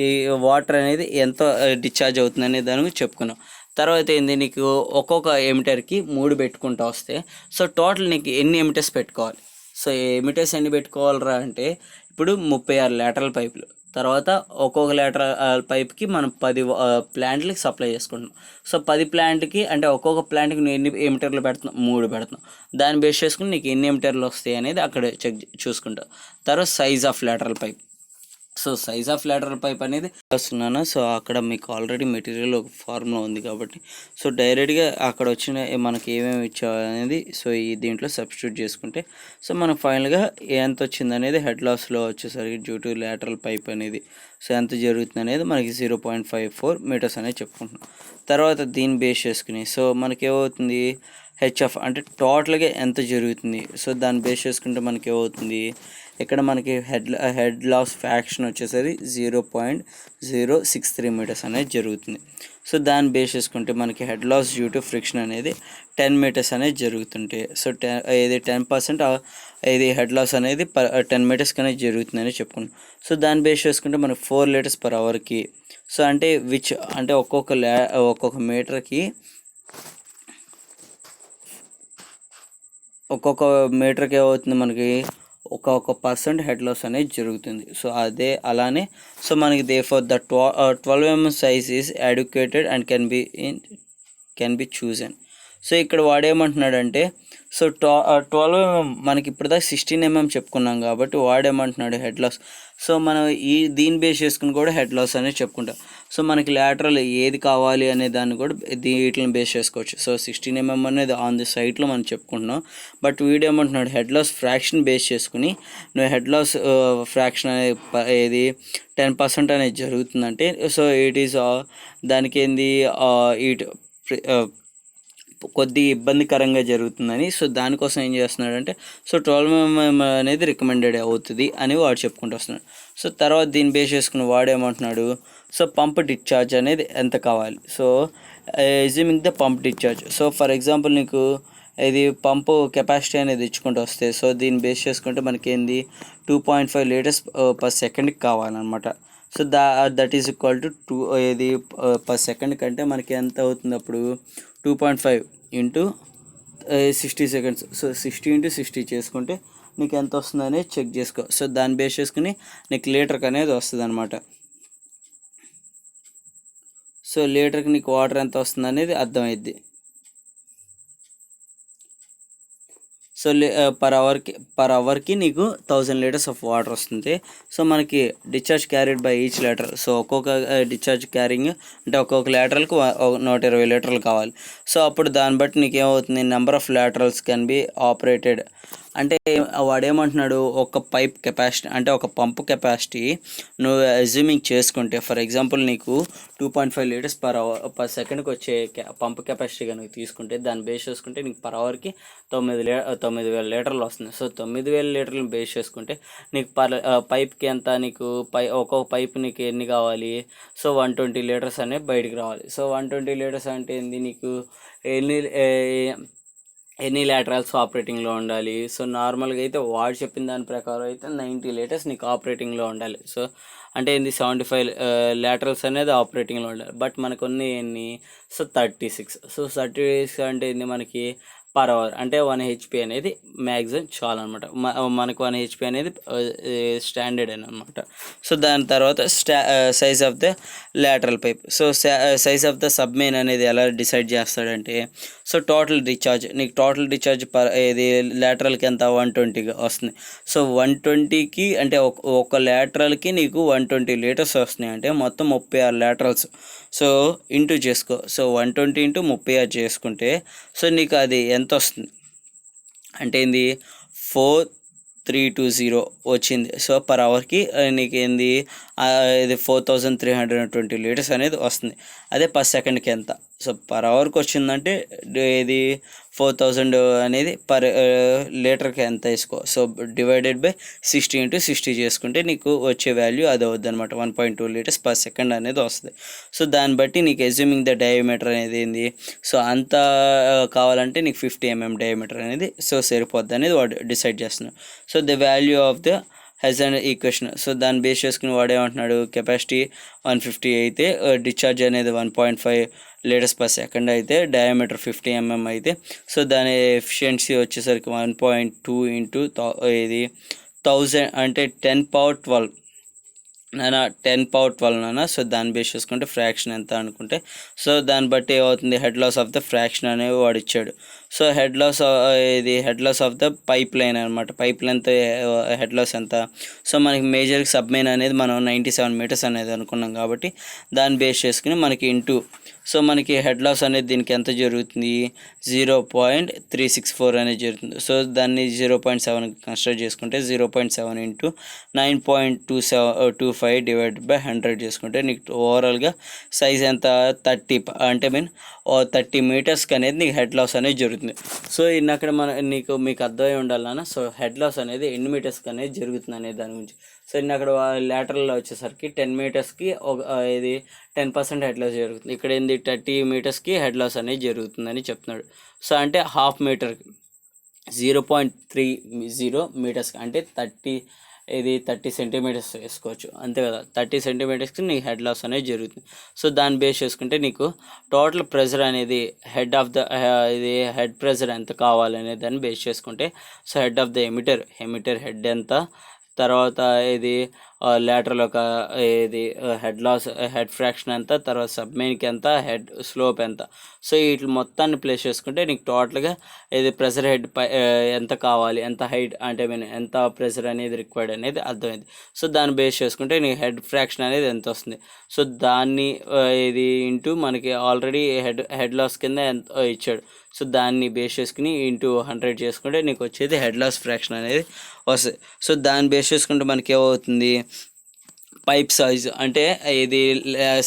ఈ వాటర్ అనేది ఎంత డిశ్చార్జ్ అవుతుంది అనే దాని గురించి చెప్పుకున్నాం. తర్వాత ఏంది, నీకు ఒక్కొక్క ఎమిటర్కి 3 పెట్టుకుంటూ వస్తే, సో టోటల్ నీకు ఎన్ని ఎమిటర్స్ పెట్టుకోవాలి, సో ఎమిటర్స్ ఎన్ని పెట్టుకోవాలరా అంటే ఇప్పుడు 36 లేటరల్ పైపులు, తర్వాత ఒక్కొక్క లేటరల్ పైప్కి మనం 10 ప్లాంట్లకి సప్లై చేసుకుంటున్నాం. సో 10 ప్లాంట్కి అంటే ఒక్కొక్క ప్లాంట్కి నువ్వు ఎన్ని ఎమిటర్లు పెడుతున్నావు, 3 పెడుతున్నావు. దాన్ని బేస్ చేసుకుని నీకు ఎన్ని ఎమిటర్లు వస్తాయి అనేది అక్కడ చూసుకుంటావు. తర్వాత size of lateral pipe. So size of lateral pipe అనేది వస్తున్నాను. సో అక్కడ మీకు ఆల్రెడీ మెటీరియల్ ఒక ఫార్ములా ఉంది కాబట్టి, సో డైరెక్ట్గా అక్కడ వచ్చిన మనకి ఏమేమి ఇచ్చామనేది సో ఈ దీంట్లో సబ్స్టిట్యూట్ చేసుకుంటే, సో మనకు ఫైనల్గా ఎంత వచ్చింది అనేది హెడ్ లాస్లో వచ్చేసరికి డ్యూ టు లేటరల్ పైప్ అనేది సో ఎంత జరుగుతుంది అనేది మనకి 0.54 మీటర్స్ అనేది చెప్పుకుంటున్నాం. తర్వాత దీన్ని బేస్ చేసుకుని సో మనకి ఏమవుతుంది హెచ్ఎఫ్ అంటే టోటల్గా ఎంత జరుగుతుంది, సో దాన్ని బేస్ చేసుకుంటే మనకి ఏమవుతుంది, ఇక్కడ మనకి హెడ్ లాస్ ఫ్యాక్షన్ వచ్చేసరి 0.063 మీటర్స్ అనేది జరుగుతుంది. సో దాన్ని బేస్ చేసుకుంటే మనకి head loss due to friction అనేది 10 మీటర్స్ అనేది జరుగుతుంటే, సో 10% ఇది హెడ్ లాస్ అనేది 10 మీటర్స్కి అనేది జరుగుతుందని చెప్పుకున్నాం. సో దాన్ని బేస్ చేసుకుంటే మనకి 4 లీటర్స్ పర్ అవర్కి, సో అంటే అంటే ఒక్కొక్క మీటర్కి ఏమవుతుంది మనకి ఒక పర్సెంట్ హెడ్ లాస్ అనేది జరుగుతుంది. సో అలానే సో మనకి therefore the 12 mm size is adequate and can be chosen. So ఇక్కడ వాడేమంటున్నాడంటే, సో 12 mm మనకి ఇప్పటిదాకా 16 mm చెప్పుకున్నాం కాబట్టి వాడేమంటున్నాడు హెడ్ లాస్. సో మనం దీన్ని బేస్ చేసుకుని కూడా హెడ్ లాస్ అనేది చెప్పుకుంటాం. సో మనకి లాటరల్ ఏది కావాలి అనే దాన్ని కూడా వీటిని బేస్ చేసుకోవచ్చు. సో 16 mm అనేది ఆన్ ది సైట్లో మనం చెప్పుకుంటున్నాం. బట్ వీడు ఏమంటున్నాడు హెడ్ లాస్ ఫ్రాక్షన్ బేస్ చేసుకుని నువ్వు హెడ్ లాస్ ఫ్రాక్షన్ అనేది 10% అనేది జరుగుతుందంటే, సో ఇట్ ఈస్ దానికి ఏంది కొద్దిగా ఇబ్బందికరంగా జరుగుతుందని, సో దానికోసం ఏం చేస్తున్నాడంటే సో 12 mm అనేది రికమెండెడ్ అవుతుంది అని వాడు చెప్పుకుంటూ వస్తున్నాడు. సో తర్వాత దీన్ని బేస్ చేసుకుని వాడేమంటున్నాడు, సో పంప్ డిశ్చార్జ్ అనేది ఎంత కావాలి. So assuming the pump discharge, so for example నీకు ఇది పంపు కెపాసిటీ అనేది ఇచ్చుకుంటూ వస్తే, సో దీన్ని బేస్ చేసుకుంటే మనకి ఏంది 2.5 లీటర్స్ పర్ సెకండ్కి కావాలన్నమాట. So that is equal to 2 ఇది పర్ సెకండ్ కంటే మనకి ఎంత అవుతుంది అప్పుడు 2.5 ఇంటూ 60 సెకండ్స్. సో 60 into 60 చేసుకుంటే నీకు ఎంత వస్తుంది అనేది చెక్ చేసుకో. సో దాన్ని బేస్ చేసుకుని నీకు లీటర్కి అనేది వస్తుంది అనమాట. సో లీటర్కి నీకు వాటర్ ఎంత వస్తుంది అనేది అర్థమైద్ది. సో పర్ అవర్కి నీకు 1000 లీటర్స్ ఆఫ్ వాటర్ వస్తుంది. సో మనకి discharge carried by each litre, so ఒక్కొక్క డిశ్చార్జ్ క్యారింగ్ అంటే ఒక్కొక్క లీటర్కి 120 లీటర్లు కావాలి. సో అప్పుడు దాన్ని బట్టి నీకు ఏమవుతుంది number of laterals can be operated. అంటే వాడేమంటున్నాడు ఒక పైప్ కెపాసిటీ అంటే ఒక పంపు కెపాసిటీ నువ్వు అజ్యూమింగ్ చేసుకుంటే, ఫర్ ఎగ్జాంపుల్ నీకు 2.5 లీటర్స్ పర్ సెకండ్కి వచ్చే పంపు కెపాసిటీ కనుక తీసుకుంటే దాన్ని బేస్ చేసుకుంటే నీకు పర్ అవర్కి 9,000 లీటర్లు వస్తుంది. సో 9,000 లీటర్లను బేస్ చేసుకుంటే నీకు పైప్కి ఎంత నీకు ఒక్కొక్క పైప్ నీకు ఎన్ని కావాలి, సో 120 లీటర్స్ అనేవి బయటికి రావాలి. సో 120 లీటర్స్ అంటే ఏంది, నీకు ఎన్ని లాటరల్స్ ఆపరేటింగ్లో ఉండాలి. సో నార్మల్గా అయితే వాడు చెప్పిన దాని ప్రకారం అయితే 90 లీటర్స్ నీకు ఆపరేటింగ్లో ఉండాలి. సో అంటే ఏంది 75 లాటరల్స్ అనేది ఆపరేటింగ్లో ఉండాలి. బట్ మనకు ఎన్ని సో 36. సో 36 అంటే ఏంది మనకి పర్ అవర్, అంటే 1 HP అనేది మ్యాక్సిమం చాలు అనమాట. మనకు 1 HP అనేది స్టాండర్డ్ అని అనమాట. సో దాని తర్వాత size of the lateral pipe. So size of the sub main అనేది ఎలా డిసైడ్ చేస్తాడంటే, సో టోటల్ డిశ్చార్జ్, నీకు టోటల్ డిశ్చార్జ్ ఇది లాటరల్కి ఎంత 120 వస్తుంది. సో 120కి అంటే ఒక లాటరల్కి నీకు 120 లీటర్స్ వస్తున్నాయి అంటే మొత్తం 36 లాటరల్స్. సో ఇంటూ చేసుకో. సో 120 ఇంటూ 36 చేసుకుంటే సో నీకు అది ఎంత వస్తుంది అంటే ఏంది 4320 వచ్చింది. సో పర్ అవర్కి నీకు ఏంది ఇది 4320 లీటర్స్ అనేది వస్తుంది. అదే పర్ సెకండ్కి ఎంత, సో పర్ అవర్కి వచ్చిందంటే ఇది 4000 అనేది పర్ లీటర్కి ఎంత వేసుకో. సో డివైడెడ్ బై 60 ఇంటూ 60 చేసుకుంటే నీకు వచ్చే వాల్యూ అది అవుద్ది అనమాట. 1.2 లీటర్స్ పర్ సెకండ్ అనేది వస్తుంది. సో దాన్ని బట్టి నీకు అజ్యూమింగ్ ద డయామీటర్ అనేది ఏంది, సో అంత కావాలంటే నీకు 50 mm డయామీటర్ అనేది సో సరిపోద్ది అనేది వాడు డిసైడ్ చేస్తున్నాడు. So the value of the has and equation. So దాన్ని బేస్ చేసుకుని వాడేమంటున్నాడు, కెపాసిటీ 150 అయితే డిశ్చార్జ్ అనేది 1.5 లీటర్స్ పర్ సెకండ్ అయితే, డయామీటర్ 50 mm అయితే, సో దాని ఎఫిషియన్సీ వచ్చేసరికి 1.2 ఇంటూ ఇది 1000 అంటే 10^12 నానా 10^12 నానా. సో దాన్ని బేస్ చేసుకుంటే ఫ్రాక్షన్ ఎంత అనుకుంటే సో దాన్ని బట్టి ఏమవుతుంది, head loss of the fraction అనేవి వాడు ఇచ్చాడు. So head loss of the pipe line అనమాట. పైప్ లైన్తో హెడ్ లాస్ ఎంత, సో మనకి మేజర్ సబ్ మెయిన్ అనేది మనం 97 మీటర్స్ అనేది అనుకున్నాం కాబట్టి దాన్ని బేస్ చేసుకుని మనకి ఇంటూ, సో మనకి హెడ్ లాస్ అనేది దీనికి ఎంత జరుగుతుంది 0.364 అనేది జరుగుతుంది. సో దాన్ని 0.7 కన్సిడర్ చేసుకుంటే 0.7 ఇంటూ 9.25 డివైడ్ బై 100 చేసుకుంటే నీకు ఓవరాల్గా సైజ్ ఎంత 30 అంటే 30 మీటర్స్కి అనేది నీకు హెడ్ లాస్ అనేది జరుగుతుంది. సో అక్కడ మీకు అర్థమై ఉండాలన్నా, సో హెడ్ లాస్ అనేది ఎన్ని మీటర్స్కి అనేది జరుగుతుంది అనే దాని గురించి. సో అక్కడ లాటరల్లో వచ్చేసరికి 10 మీటర్స్కి ఇది 10% హెడ్ లాస్ జరుగుతుంది. ఇక్కడ ఏంది 30 మీటర్స్కి హెడ్ లాస్ అనేది జరుగుతుందని చెప్తున్నాడు. సో అంటే హాఫ్ మీటర్కి 0.30 మీటర్స్కి అంటే 30 సెంటీమీటర్స్ వేసుకోవచ్చు అంతే కదా. 30 సెంటీమీటర్స్కి నీకు హెడ్ లాస్ అనేది జరుగుతుంది. సో దాన్ని బేస్ చేసుకుంటే నీకు టోటల్ ప్రెషర్ అనేది హెడ్ ప్రెషర్ ఎంత కావాలనే దాన్ని బేస్ చేసుకుంటే, so head of the emitter head ఎంత, తర్వాత ఇది లాటరల్ ఒక హెడ్ ఫ్రాక్షన్ ఎంత, తర్వాత సబ్మెయిన్కి ఎంత, హెడ్ స్లోప్ ఎంత. సో వీటి మొత్తాన్ని ప్లేస్ చేసుకుంటే నీకు టోటల్గా ఇది ప్రెషర్ హెడ్ ఎంత కావాలి, ఎంత హైట్ అంటే ఎంత ప్రెషర్ అనేది రిక్వైర్డ్ అనేది అర్థమైంది. సో దాన్ని బేస్ చేసుకుంటే నీకు హెడ్ ఫ్రాక్షన్ అనేది ఎంత వస్తుంది. సో దాన్ని ఇది ఇంటూ మనకి ఆల్రెడీ హెడ్ లాస్ కింద ఎంత ఇచ్చాడు. సో దాన్ని బేస్ చేసుకుని ఇంటూ 100 చేసుకుంటే నీకు వచ్చేది హెడ్ లాస్ ఫ్రాక్షన్ అనేది వస్తుంది. సో దాన్ని బేస్ చేసుకుంటే మనకి ఏమవుతుంది, పైప్ సైజ్ అంటే ఇది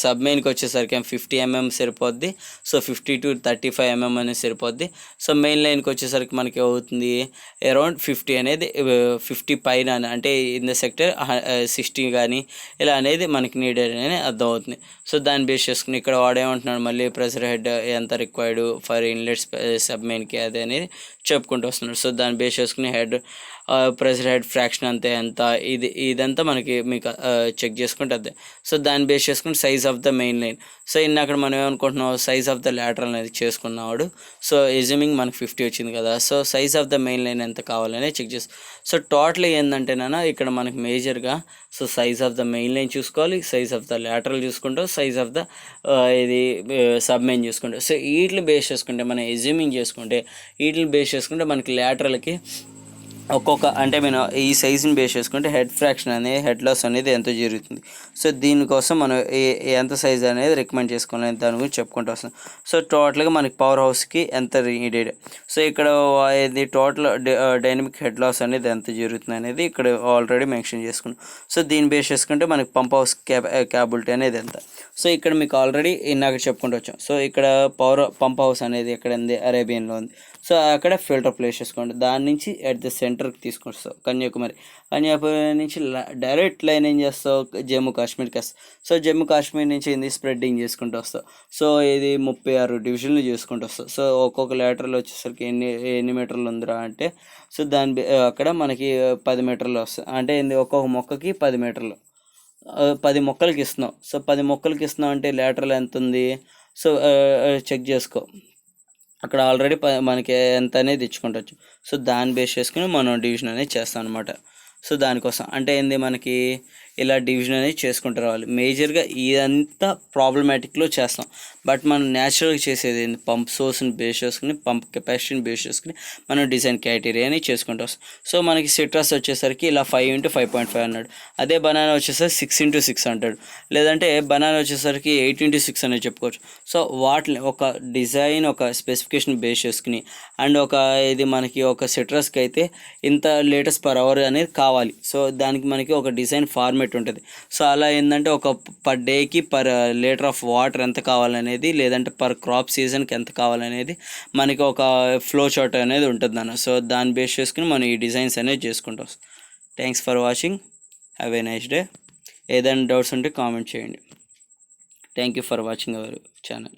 సబ్మెయిన్కి వచ్చేసరికి 50 mm సరిపోద్ది. సో 50 to 35 mm అనేది సరిపోద్ది. సో మెయిన్ లైన్కి వచ్చేసరికి మనకి అవుతుంది అరౌండ్ 50 అనేది 50 పైన అంటే ఇన్ ద సెక్టర్ 60 కానీ ఇలా అనేది మనకి నీడెడ్ అని అర్థమవుతుంది. సో దాన్ని బేస్ చేసుకుని ఇక్కడ వాడేమంటున్నాడు మళ్ళీ ప్రెషర్ హెడ్ ఎంత రిక్వైర్డ్ ఫర్ ఇన్లెట్స్ సబ్మెయిన్కి అది అనేది చెప్పుకుంటూ వస్తున్నాడు. సో దాన్ని బేస్ చేసుకుని ప్రెషర్ హెడ్ ఫ్రాక్షన్ అంతే ఎంత, ఇదంతా మీకు చెక్ చేసుకుంటే అదే. సో దాన్ని బేస్ చేసుకుని size of the main line. So అక్కడ మనం ఏమనుకుంటున్నాం, సైజ్ ఆఫ్ ద లాటరల్ అనేది చేసుకున్నాడు. సో ఎజ్యూమింగ్ మనకి 50 వచ్చింది కదా. So size of the main line ఎంత కావాలనే చెక్ చేస్తాం. సో టోటల్ ఏంటంటేనా ఇక్కడ మనకి మేజర్గా so size of the main line చూసుకోవాలి, సైజ్ ఆఫ్ ద లాటరల్ చూసుకుంటాం, సైజ్ ఆఫ్ ద సబ్మెయిన్ చూసుకుంటాం. సో వీటిని బేస్ చేసుకుంటే మనం ఎజ్యూమింగ్ చేసుకుంటే వీటిని బేస్ చేసుకుంటే మనకి లాటరల్కి ఒక్కొక్క అంటే ఈ సైజుని బేస్ చేసుకుంటే హెడ్ ఫ్రాక్షన్ అనేది హెడ్ లాస్ అనేది ఎంత జరుగుతుంది. సో దీనికోసం మనం ఎంత సైజ్ అనేది రికమెండ్ చేసుకోవాలని దాని గురించి చెప్పుకుంటూ వస్తాం. సో టోటల్గా మనకి పవర్ హౌస్కి ఎంత నీడెడ్, సో ఇక్కడ ఇది టోటల్ డైనమిక్ హెడ్ లాస్ అనేది ఎంత జరుగుతుంది అనేది ఇక్కడ ఆల్రెడీ మెన్షన్ చేసుకున్నాం. సో దీన్ని బేస్ చేసుకుంటే మనకి పంప్ హౌస్ క్యాపబిలిటీ అనేది ఎంత. సో ఇక్కడ మీకు ఆల్రెడీ ఇందాక చెప్పుకుంటూ వచ్చాం. సో ఇక్కడ పంప్ హౌస్ అనేది ఎక్కడ ఉంది, అరేబియన్లో ఉంది. సో అక్కడ ఫిల్టర్ ప్లేస్ చేసుకోండి. దాని నుంచి ఎట్ ద సెంటర్కి తీసుకొస్తావు కన్యాకుమారి నుంచి డైరెక్ట్ లైన్ ఏం చేస్తావు జమ్మూ కాశ్మీర్కి వస్తావు. సో జమ్మూ కాశ్మీర్ నుంచి ఏంది స్ప్రెడ్డింగ్ చేసుకుంటూ వస్తావు. సో ఇది 36 డివిజన్లు చేసుకుంటూ వస్తావు. సో ఒక్కొక్క లాటరల్ వచ్చేసరికి ఎన్ని మీటర్లు ఉందిరా అంటే సో అక్కడ మనకి 10 మీటర్లు వస్తాయి. అంటే ఏంది ఒక్కొక్క మొక్కకి 10 మీటర్లు, 10 మొక్కలకి ఇస్తున్నావు. సో 10 మొక్కలకి ఇస్తున్నావు అంటే లాటరల్ ఎంత ఉంది, సో చెక్ చేసుకో. అక్కడ ఆల్రెడీ మనకి ఎంత అనేది ఇచ్చుకుంటచ్చు. సో దాన్ని బేస్ చేసుకుని మనం డివిజన్ అనేది చేస్తాం అనమాట. సో దానికోసం అంటే ఏంది, మనకి ఇలా డివిజన్ అనేది చేసుకుంటూ రావాలి. మేజర్గా ఇదంతా ప్రాబ్లమాటిక్లో చేస్తాం. బట్ మనం న్యాచురల్గా చేసేది ఏంది, పంప్ సోర్స్ని బేస్ చేసుకుని, పంప్ కెపాసిటీని బేస్ చేసుకుని మనం డిజైన్ క్రైటీరియా అని చేసుకుంటూ వస్తాం. సో మనకి సిట్రస్ వచ్చేసరికి ఇలా 5x5.5 అన్నాడు. అదే బనానా వచ్చేసరికి 6x6 అంటాడు. లేదంటే బనానా వచ్చేసరికి 8x6 అనేది చెప్పుకోవచ్చు. సో వాటిని ఒక డిజైన్, ఒక స్పెసిఫికేషన్ బేస్ చేసుకుని, అండ్ ఇది మనకి ఒక సిట్రస్కి అయితే ఇంత లీటర్స్ పర్ అవర్ అనేది కావాలి. సో దానికి మనకి ఒక డిజైన్ ఫార్మేట్ ఉంటుంది. సో అలా ఏంటంటే ఒక పర్ డేకి పర్ లీటర్ ఆఫ్ వాటర్ ఎంత కావాలనేది, లేదంటే పర్ క్రాప్ సీజన్కి ఎంత కావాలనేది మనకి ఒక ఫ్లో చార్ట్ అనేది ఉంటుంది అన్న. సో దాన్ని బేస్ చేసుకుని మనం ఈ డిజైన్స్ అనేది చేసుకుంటాం. Thanks for watching. Have a nice day. ఏదైనా డౌట్స్ ఉంటే కామెంట్ చేయండి. Thank you for watching our channel.